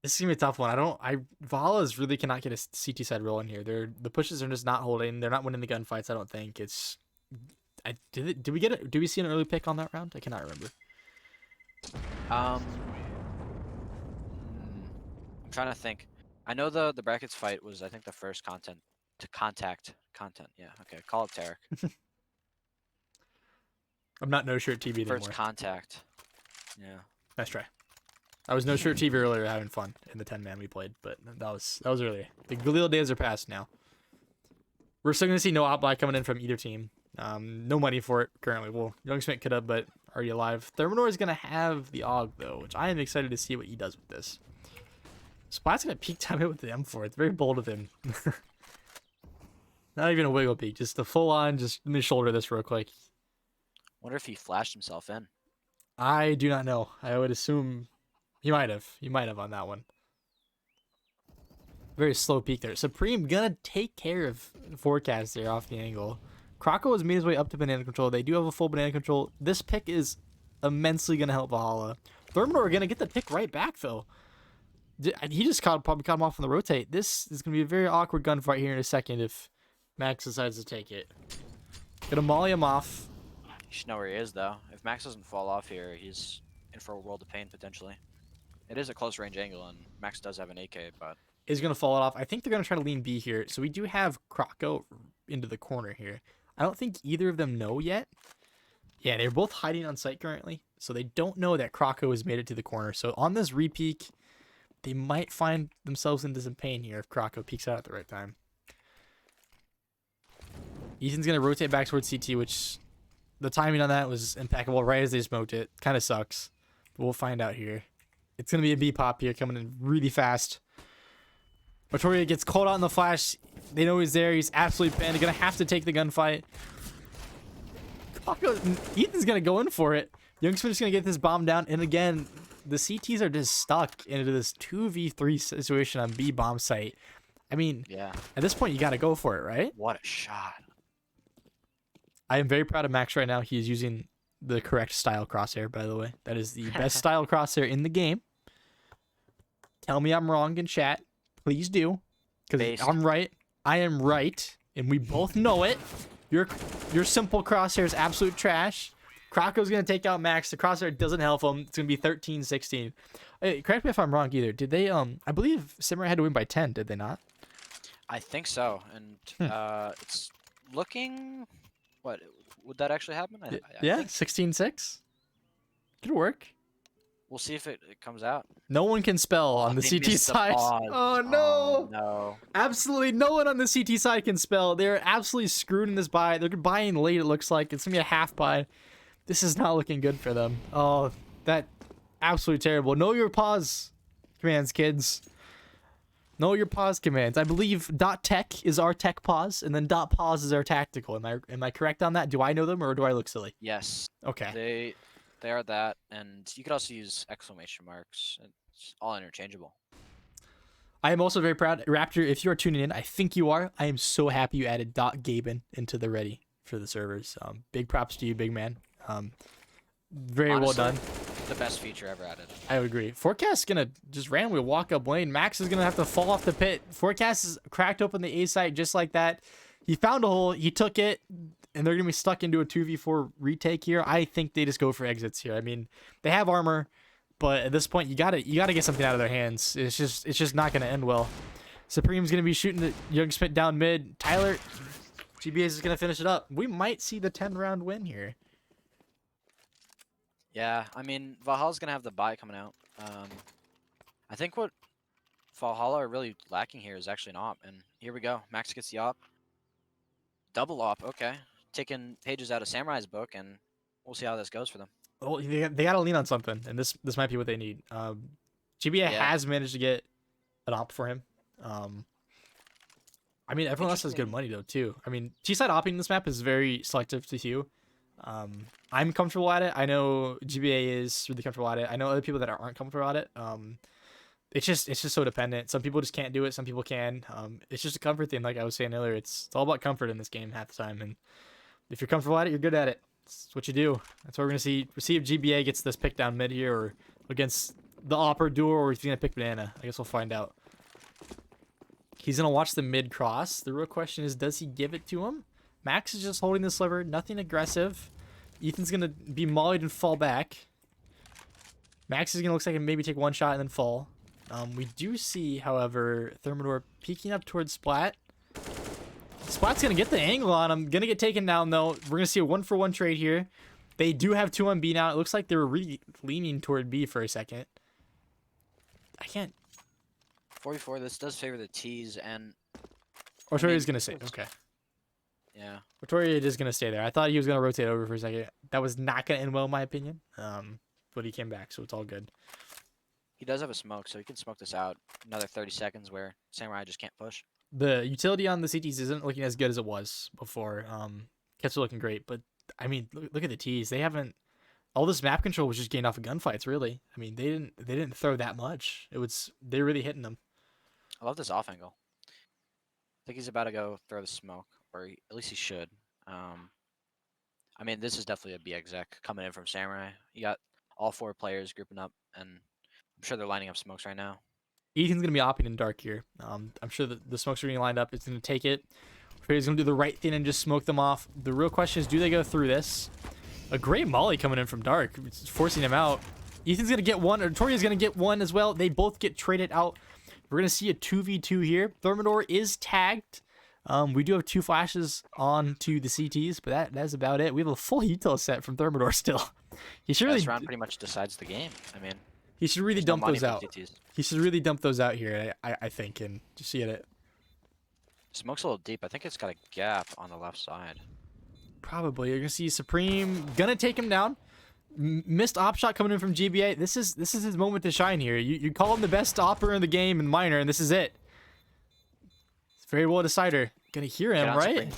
This is gonna be a tough one. Valhalla's really cannot get a CT side roll in here. The pushes are just not holding. They're not winning the gunfights. I don't think it's. Did we get it? Did we see an early pick on that round? I cannot remember. I'm trying to think. I know the brackets fight was, I think, the first content. Yeah, okay. Call it Tarek. I'm not no shirt TV anymore. First contact. Yeah. Nice try. I was no shirt TV earlier, having fun in the 10-man we played, but that was earlier. The Galil days are past now. We're still gonna see no outbuy coming in from either team. No money for it currently. Well, Young Smith could have, but are you alive? Therminor is gonna have the AUG though, which I am excited to see what he does with this. Splat's gonna peek time it with the M4. It's very bold of him. Not even a wiggle peek, just the full on. Just let me shoulder this real quick. Wonder if he flashed himself in. I do not know. I would assume he might have. He might have on that one. Very slow peek there. Supreme gonna take care of Forecast there off the angle. Croco has made his way up to banana control. They do have a full banana control. This pick is immensely gonna help Valhalla. Therminor gonna get the pick right back though. He just probably caught him off on the rotate. This is gonna be a very awkward gunfight here in a second if Max decides to take it. Gonna molly him off. You should know where he is, though. If Max doesn't fall off here, he's in for a world of pain, potentially. It is a close range angle, and Max does have an AK, but... Is going to fall it off. I think they're going to try to lean B here. So we do have Croco into the corner here. I don't think either of them know yet. Yeah, they're both hiding on site currently. So they don't know that Croco has made it to the corner. So on this repeak, they might find themselves into some pain here if Croco peeks out at the right time. Ethan's going to rotate back towards CT, which... The timing on that was impeccable right as they smoked it. Kind of sucks. But we'll find out here. It's going to be a B-pop here coming in really fast. Artoria gets called out in the flash. They know he's there. He's absolutely pinned. They're going to have to take the gunfight. Ethan's going to go in for it. Youngsman's going to get this bomb down. And again, the CTs are just stuck into this 2v3 situation on B bomb site. I mean, yeah. At this point, you got to go for it, right? What a shot. I am very proud of Max right now. He is using the correct style crosshair, by the way. That is the best style crosshair in the game. Tell me I'm wrong in chat. Please do. Because I'm right. I am right. And we both know it. Your simple crosshair is absolute trash. Croco's going to take out Max. The crosshair doesn't help him. It's going to be 13-16. Hey, correct me if I'm wrong either. Did they, I believe Samurai had to win by 10, did they not? I think so. And it's looking... What would that actually happen? Yeah, 16-6. Could work. We'll see if it comes out. No one can spell on the CT side. Oh no! Oh, no! Absolutely no one on the CT side can spell. They're absolutely screwed in this buy. They're buying late. It looks like it's gonna be a half buy. This is not looking good for them. Oh, that absolutely terrible. Know your pause commands, kids. Know your pause commands. I believe .tech is our tech pause, and then .pause is our tactical. Am I correct on that? Do I know them, or do I look silly? Yes. Okay. They are that, and you could also use exclamation marks. It's all interchangeable. I am also very proud, Raptor. If you are tuning in, I think you are. I am so happy you added .gaben into the ready for the servers. Big props to you, big man. Very Honestly, well done. The best feature ever added. I would agree. Forecast's gonna just randomly walk up lane. Max is gonna have to fall off the pit. Forecast is cracked open the A site just like that. He found a hole. He took it, and they're gonna be stuck into a 2v4 retake here. I think they just go for exits here. I mean, they have armor, but at this point, you gotta get something out of their hands. It's just not gonna end well. Supreme's gonna be shooting the Young Smith down mid. Tyler, GBA's is gonna finish it up. We might see the 10-round win here. Yeah, I mean, Valhalla's gonna have the buy coming out. I think what Valhalla are really lacking here is actually an op, and here we go. Max gets the op, double op. Okay, taking pages out of Samurai's book, and we'll see how this goes for them. Well, they got to lean on something, and this might be what they need. GBA Yeah, has managed to get an op for him. Um, I mean, everyone else has good interesting. money though too. I mean, T-side opping this map is very selective to Hue. I'm comfortable at it. I know GBA is really comfortable at it. I know other people that aren't comfortable at it. It's just so dependent. Some people just can't do it. Some people can. It's just a comfort thing. Like I was saying earlier, it's all about comfort in this game half the time. And if you're comfortable at it, you're good at it. That's what you do. That's what we're gonna see. We'll see if GBA gets this pick down mid here, or against the Opper duo, or if he's gonna pick Banana. I guess we'll find out. He's gonna watch the mid cross. The real question is, does he give it to him? Max is just holding the sliver, nothing aggressive. Ethan's gonna be mollied and fall back. Max is gonna looks like maybe take one shot and then fall. We do see, however, Thermidor peeking up towards Splat. Splat's gonna get the angle on him. Gonna get taken down though. We're gonna see a 1-for-1 trade here. They do have 2 on B now. It looks like they were really leaning toward B for a second. I can't. 44. This does favor the T's, and I Otoria's mean, gonna say okay. yeah, Otoria is gonna stay there. I thought he was gonna rotate over for a second. That was not gonna end well, in my opinion. But he came back, so it's all good. he does have a smoke, so he can smoke this out. Another 30 seconds where Samurai just can't push. The utility on the CTs isn't looking as good as it was before. Kets are looking great, but I mean, look at the T's. They haven't. All this map control was just gained off of gunfights, really. I mean, they didn't throw that much. They're really hitting them. I love this off angle. I think he's about to go throw the smoke, or at least he should. I mean, this is definitely a B exec coming in from Samurai. You got all 4 players grouping up, and I'm sure they're lining up smokes right now. Ethan's gonna be opping in dark here. I'm sure that the smokes are getting lined up. It's gonna take it. He's gonna do the right thing and just smoke them off. The real question is, do they go through this? A great molly coming in from dark, it's forcing him out. Ethan's gonna get one, or Toria's gonna get one as well. They both get traded out. We're gonna see a 2v2 here. Thermidor is tagged. We do have 2 flashes on to the CTs, but that's about it. We have a full util set from Thermidor still. He should Yeah, really this round pretty much decides the game. I mean, he should really there's no dump money those for the out. TTs. He should really dump those out here, I think, and just see it. Smoke's a little deep. I think it's got a gap on the left side. Probably. You're gonna see Supreme gonna take him down. Missed op shot coming in from GBA. This is his moment to shine here. You call him the best opper in the game and minor, and this is it. It's very well decider. Gonna hear him, right?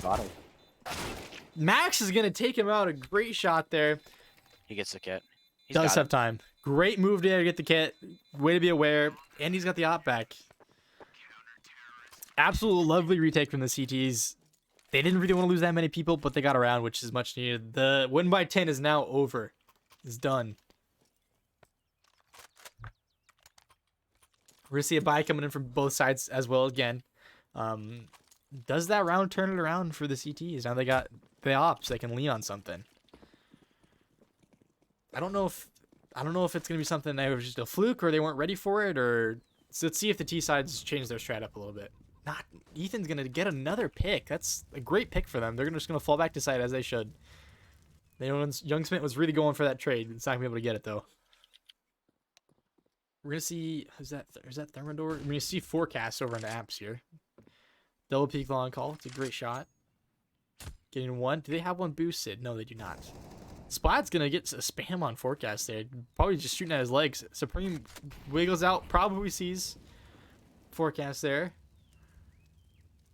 Max is gonna take him out. A great shot there. He gets the kit. He's Does got have him. time. Great move there to get the kit. Way to be aware. And he's got the op back. Absolute lovely retake from the CTs. They didn't really want to lose that many people, but they got around, which is much needed. The win by 10 is now over. It's done. We're going to see a buy coming in from both sides as well again. Does that round turn it around for the CTs? Now they got the ops. They can lean on something. I don't know if it's going to be something that was just a fluke or they weren't ready for it, or so let's see if the T sides change their strat up a little bit. Not Ethan's gonna get another pick. That's a great pick for them. They're just gonna fall back to side as they should. Young Smith was really going for that trade. It's not gonna be able to get it though. We're gonna see is that Thermidor? We're gonna see forecast over in the apps here. Double peak long call. It's a great shot. Getting one. Do they have one boosted? No, they do not. Splat's gonna get a spam on forecast there. Probably just shooting at his legs. Supreme wiggles out. Probably sees forecast there.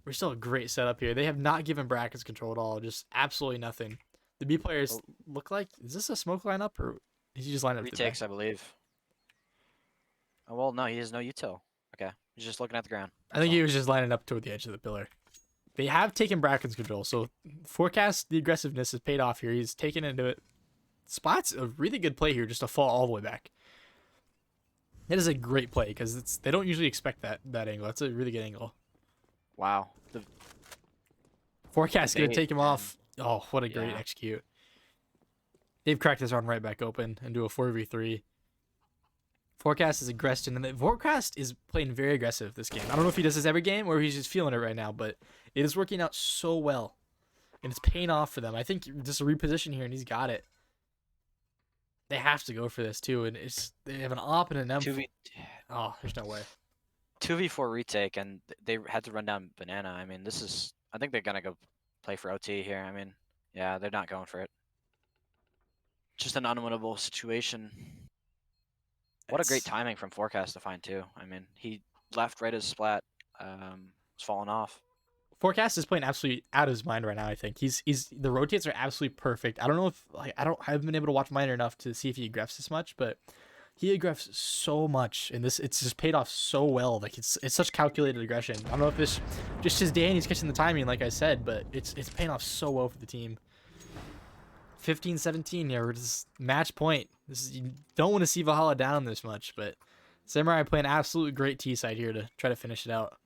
We're still a great setup here. They have not given brackets control at all. Just absolutely nothing. The B players look like... Is this a smoke lineup or is he just lined up? Retakes, I believe. Oh, well, no, he has no util. Okay. He's just looking at the ground. I think he was just lining up toward the edge of the pillar. They have taken brackets control, so forecast the aggressiveness has paid off here. He's taken into it. Spot's a really good play here just to fall all the way back. That is a great play because they don't usually expect that angle. That's a really good angle. Wow. Forecast gonna take him off. Oh, what a great Yeah. execute. They've cracked this run right back open and do a 4v3. Forecast is aggressive, and the Forecast is playing very aggressive this game. I don't know if he does this every game or he's just feeling it right now, but it is working out so well. And it's paying off for them. I think just a reposition here and he's got it. They have to go for this too, and they have an op and an M. 2v Oh, there's no way. 2v4 retake, and they had to run down banana. I mean, this is. I think they're gonna go play for OT here. I mean, yeah, they're not going for it. Just an unwinnable situation. What a great It's timing from Forecast to find too. I mean, he left right as Splat was falling off. Forecast is playing absolutely out of his mind right now. I think he's the rotates are absolutely perfect. I don't know if like I haven't been able to watch Miner enough to see if he aggreffs this much, but he aggreffs so much, and this it's just paid off so well. Like it's such calculated aggression. I don't know if this just his day and he's catching the timing, like I said, but it's paying off so well for the team. 15-17, yeah, we're just match point. You don't want to see Valhalla down this much, but Samurai playing absolutely great T side here to try to finish it out.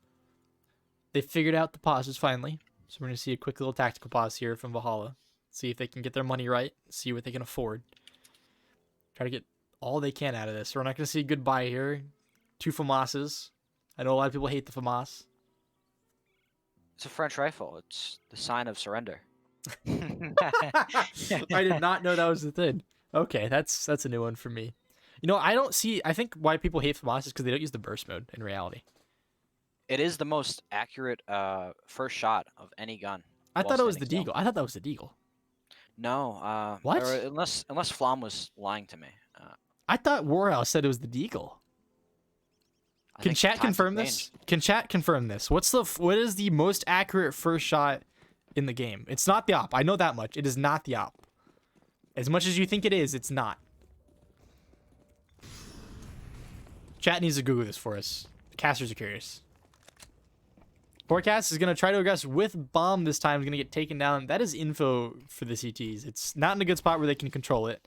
They figured out the pauses finally, so we're gonna see a quick little tactical pause here from Valhalla. See if they can get their money right. See what they can afford. Try to get all they can out of this. We're not gonna see a good buy here. 2 FAMASes. I know a lot of people hate the FAMAS. It's a French rifle. It's the sign of surrender. I did not know that was the thing. Okay, that's a new one for me. You know, I don't see. I think why people hate FAMAS is because they don't use the burst mode in reality. It is the most accurate first shot of any gun. I while thought it was standing the still. Deagle. I thought that was the Deagle. No, What? or unless Flom was lying to me. I thought Warhouse said it was the Deagle. I Can think chat times have confirm changed. this? Can chat confirm this? What is the most accurate first shot in the game? It's not the op. I know that much. It is not the op. As much as you think it is, it's not. Chat needs to Google this for us. The casters are curious. Forecast is going to try to aggress with bomb this time. Is going to get taken down. That is info for the CTs. It's not in a good spot where they can control it,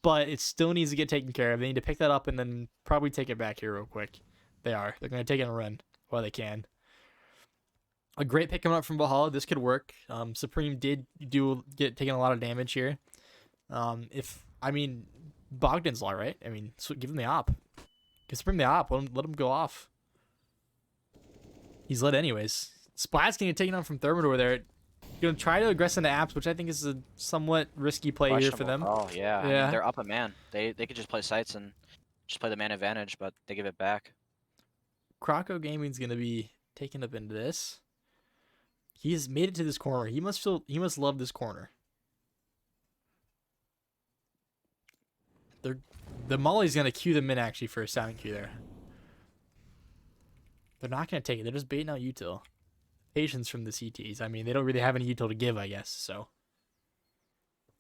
but it still needs to get taken care of. They need to pick that up and then probably take it back here real quick. They are. They're going to take it and run while they can. A great pick coming up from Valhalla. This could work. Supreme did get taking a lot of damage here. I mean, Bogdan's law, right? I mean, so give him the op. Give Supreme the op. Let him go off. He's lit anyways. Splat's gonna get taken on from Thermidor there. Gonna try to aggress into apps, which I think is a somewhat risky play here for them. Oh yeah. I Yeah. mean, they're up a man. They could just play sites and just play the man advantage, but they give it back. Croco Gaming's gonna be taken up into this. He has made it to this corner. He must love this corner. The Molly's gonna cue them in actually for a sound cue there. They're not gonna take it. They're just baiting out util. Patience from the CTs. I mean, they don't really have any util to give, I guess. So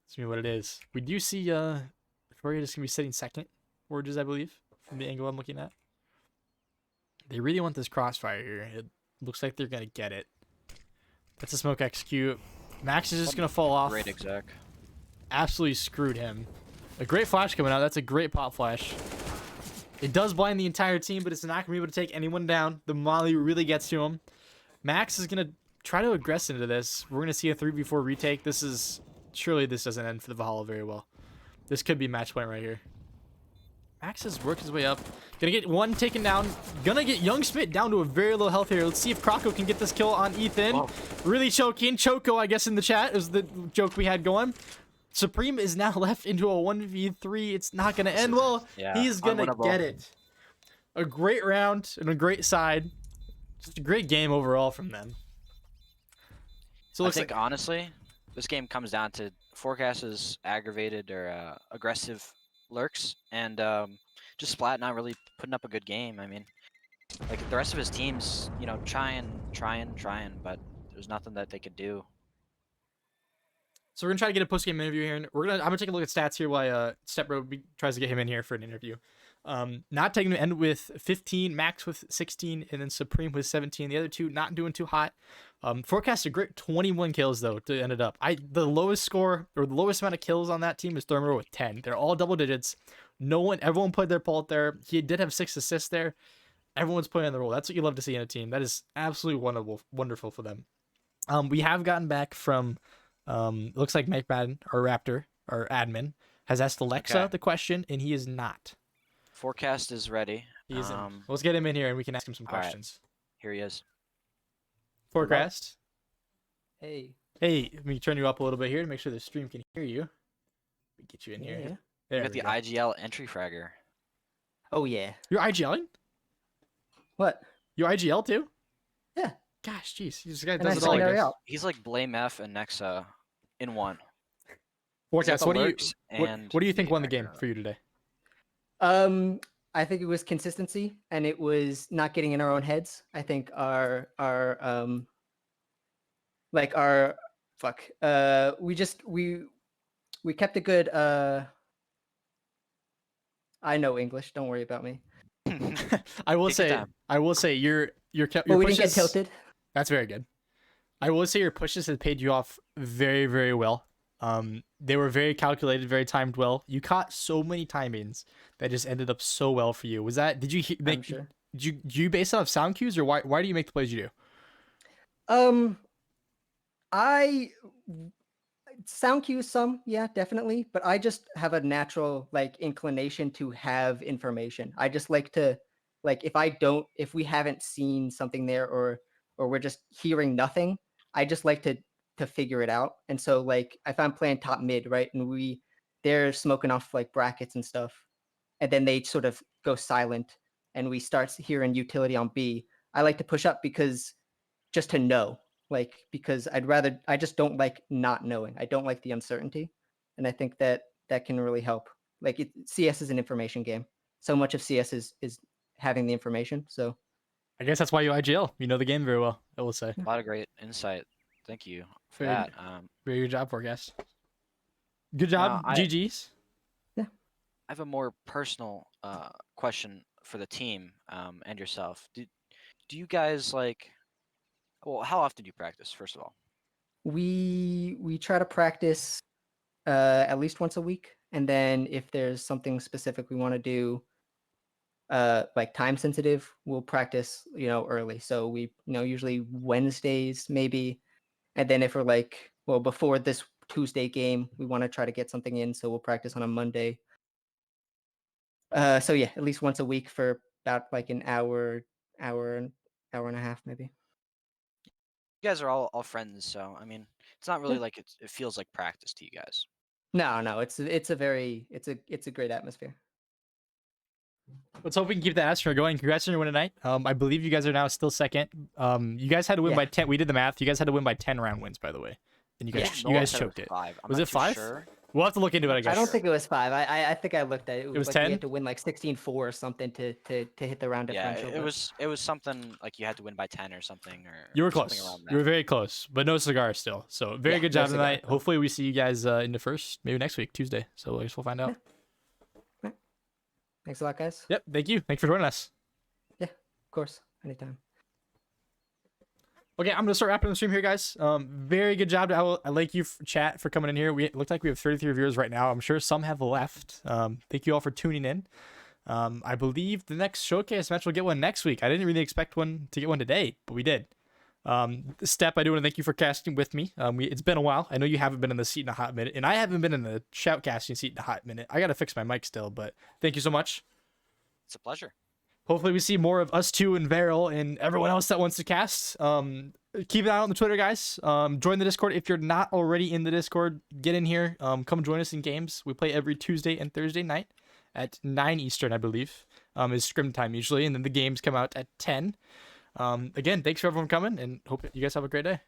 that's what it is. We do see Victoria just gonna be sitting second, Orges, I believe, from the angle I'm looking at. They really want this crossfire here. It looks like they're gonna get it. That's a smoke execute. Max is just gonna fall off. Great exec. Absolutely screwed him. A great flash coming out. That's a great pop flash. It does blind the entire team, but it's not gonna be able to take anyone down. The Molly really gets to him. Max is gonna try to aggress into this. We're gonna see a 3v4 retake. Surely this doesn't end for the Valhalla very well. This could be match point right here. Max has worked his way up. Gonna get one taken down. Gonna get Young Smith down to a very low health here. Let's see if Croco can get this kill on Ethan. Whoa. Really choking. Choco, I guess, in the chat is the joke we had going. Supreme is now left into a 1v3. It's not gonna end well. Yeah, He's gonna unwinnable. get it. A great round and a great side. Just a great game overall from them. So it I looks think like honestly, this game comes down to Forecast's aggravated or aggressive lurks, and just Splat not really putting up a good game. I mean, like the rest of his teams, you know, trying, but there's nothing that they could do. so. We're gonna try to get a post game interview here, and I'm gonna take a look at stats here while Stepbro tries to get him in here for an interview. Not taking to end with 15, Max with 16, and then Supreme with 17. The other two not doing too hot. Forecast a great 21 kills though to end it up. The lowest score or the lowest amount of kills on that team is Thermidor with 10. They're all double digits. Everyone played their pult there. He did have 6 assists there. Everyone's playing the role. That's what you love to see in a team. That is absolutely wonderful for them. We have gotten back from looks like Mike Madden, our Raptor, our admin, has asked Alexa the question, and he is not. Forecast is ready. He's in. Let's get him in here and we can ask him some all right. questions. Here he is. Forecast. Hey. Hey, let me turn you up a little bit here to make sure the stream can hear you. Let me get you in Yeah. here. We There got we the go. IGL entry fragger. Oh yeah. You're IGLing? What? You IGL too? Yeah. Gosh, jeez, this guy And I does it He's all, I like secondary guess. out. he's like Blame F and Nexa in one. He's got Forecast. the What do lurks you and what do you think the won the game accurate. for you today? I think it was consistency, and it was not getting in our own heads. I think our like our fuck we kept a good I know English, don't worry about me. I will Take your say, time. your But we didn't get pushes. tilted. That's very good. I will say your pushes have paid you off very, very well. They were very calculated, very timed well. You caught so many timings that just ended up so well for you. Was that? Did you I'm make? sure. Do you base it off sound cues, or why do you make the plays you do? Um I sound cues some, yeah, definitely, but I just have a natural like inclination to have information. I just like to like if we haven't seen something there or we're just hearing nothing, I just like to figure it out. And so like if I'm playing top mid, right, and they're smoking off like brackets and stuff, and then they sort of go silent and we start hearing utility on B, I like to push up because just to know, like because I just don't like not knowing. I don't like the uncertainty, and I think that that can really help. Like CS is an information game. So much of CS is having the information. So I guess that's why you IGL. You know the game very well. I will say. A lot of great insight. Thank you for Very, that. very good job, forecast. Good Now job, I GGs. yeah, have a more personal question for the team and yourself. Do you guys like? Well, how often do you practice? First of all. we try to practice at least once a week, and then if there's something specific we want to do like time sensitive, we'll practice early. So we usually Wednesdays maybe. And then if we're like, well, before this Tuesday game, we want to try to get something in, so we'll practice on a Monday. So yeah, at least once a week for about like an hour, hour and a half, maybe. You guys are all friends, so I mean, it's not really Yeah. like it feels like practice to you guys. No, it's a great atmosphere. Let's hope we can keep that atmosphere going. Congrats on your win tonight. I believe you guys are now still second. You guys had to win Yeah. by 10. We did the math. You guys had to win by 10 round wins, by the way. And Yeah, you Nolan guys said choked it. 5. I'm Was not it too 5? sure. We'll have to look into it, I guess. I don't Sure. think it was 5. I think I looked at it. It was like we 10? had to win like 16-4 or something to hit the round Yeah, differential. it was something like you had to win by 10 or something You were something close. around You were that. very close, but no cigar still. So very Yeah, good no job cigar, tonight. though. Hopefully we see you guys in the first, maybe next week, Tuesday. So I guess we'll find out. Yeah. Thanks a lot, guys. Yep. Thank you. Thanks for joining us. Yeah, of course, anytime. Okay, I'm gonna start wrapping the stream here, guys. Very good job. I like you, chat, for coming in here. It looked like we have 33 viewers right now. I'm sure some have left. Thank you all for tuning in. I believe the next showcase match will get one next week. I didn't really expect one to get one today, but we did. Step, I do want to thank you for casting with me. It's been a while. I know you haven't been in the seat in a hot minute, and I haven't been in the shout casting seat in a hot minute. I gotta fix my mic still, but thank you so much. It's a pleasure. Hopefully we see more of us two and Varel and everyone else that wants to cast. Keep an eye on the Twitter, guys. Join the Discord if you're not already in the Discord. Get in here. Come join us in games. We play every Tuesday and Thursday night at 9 Eastern, I believe. Is scrim time usually, and then the games come out at 10. Again, thanks for everyone coming, and hope you guys have a great day.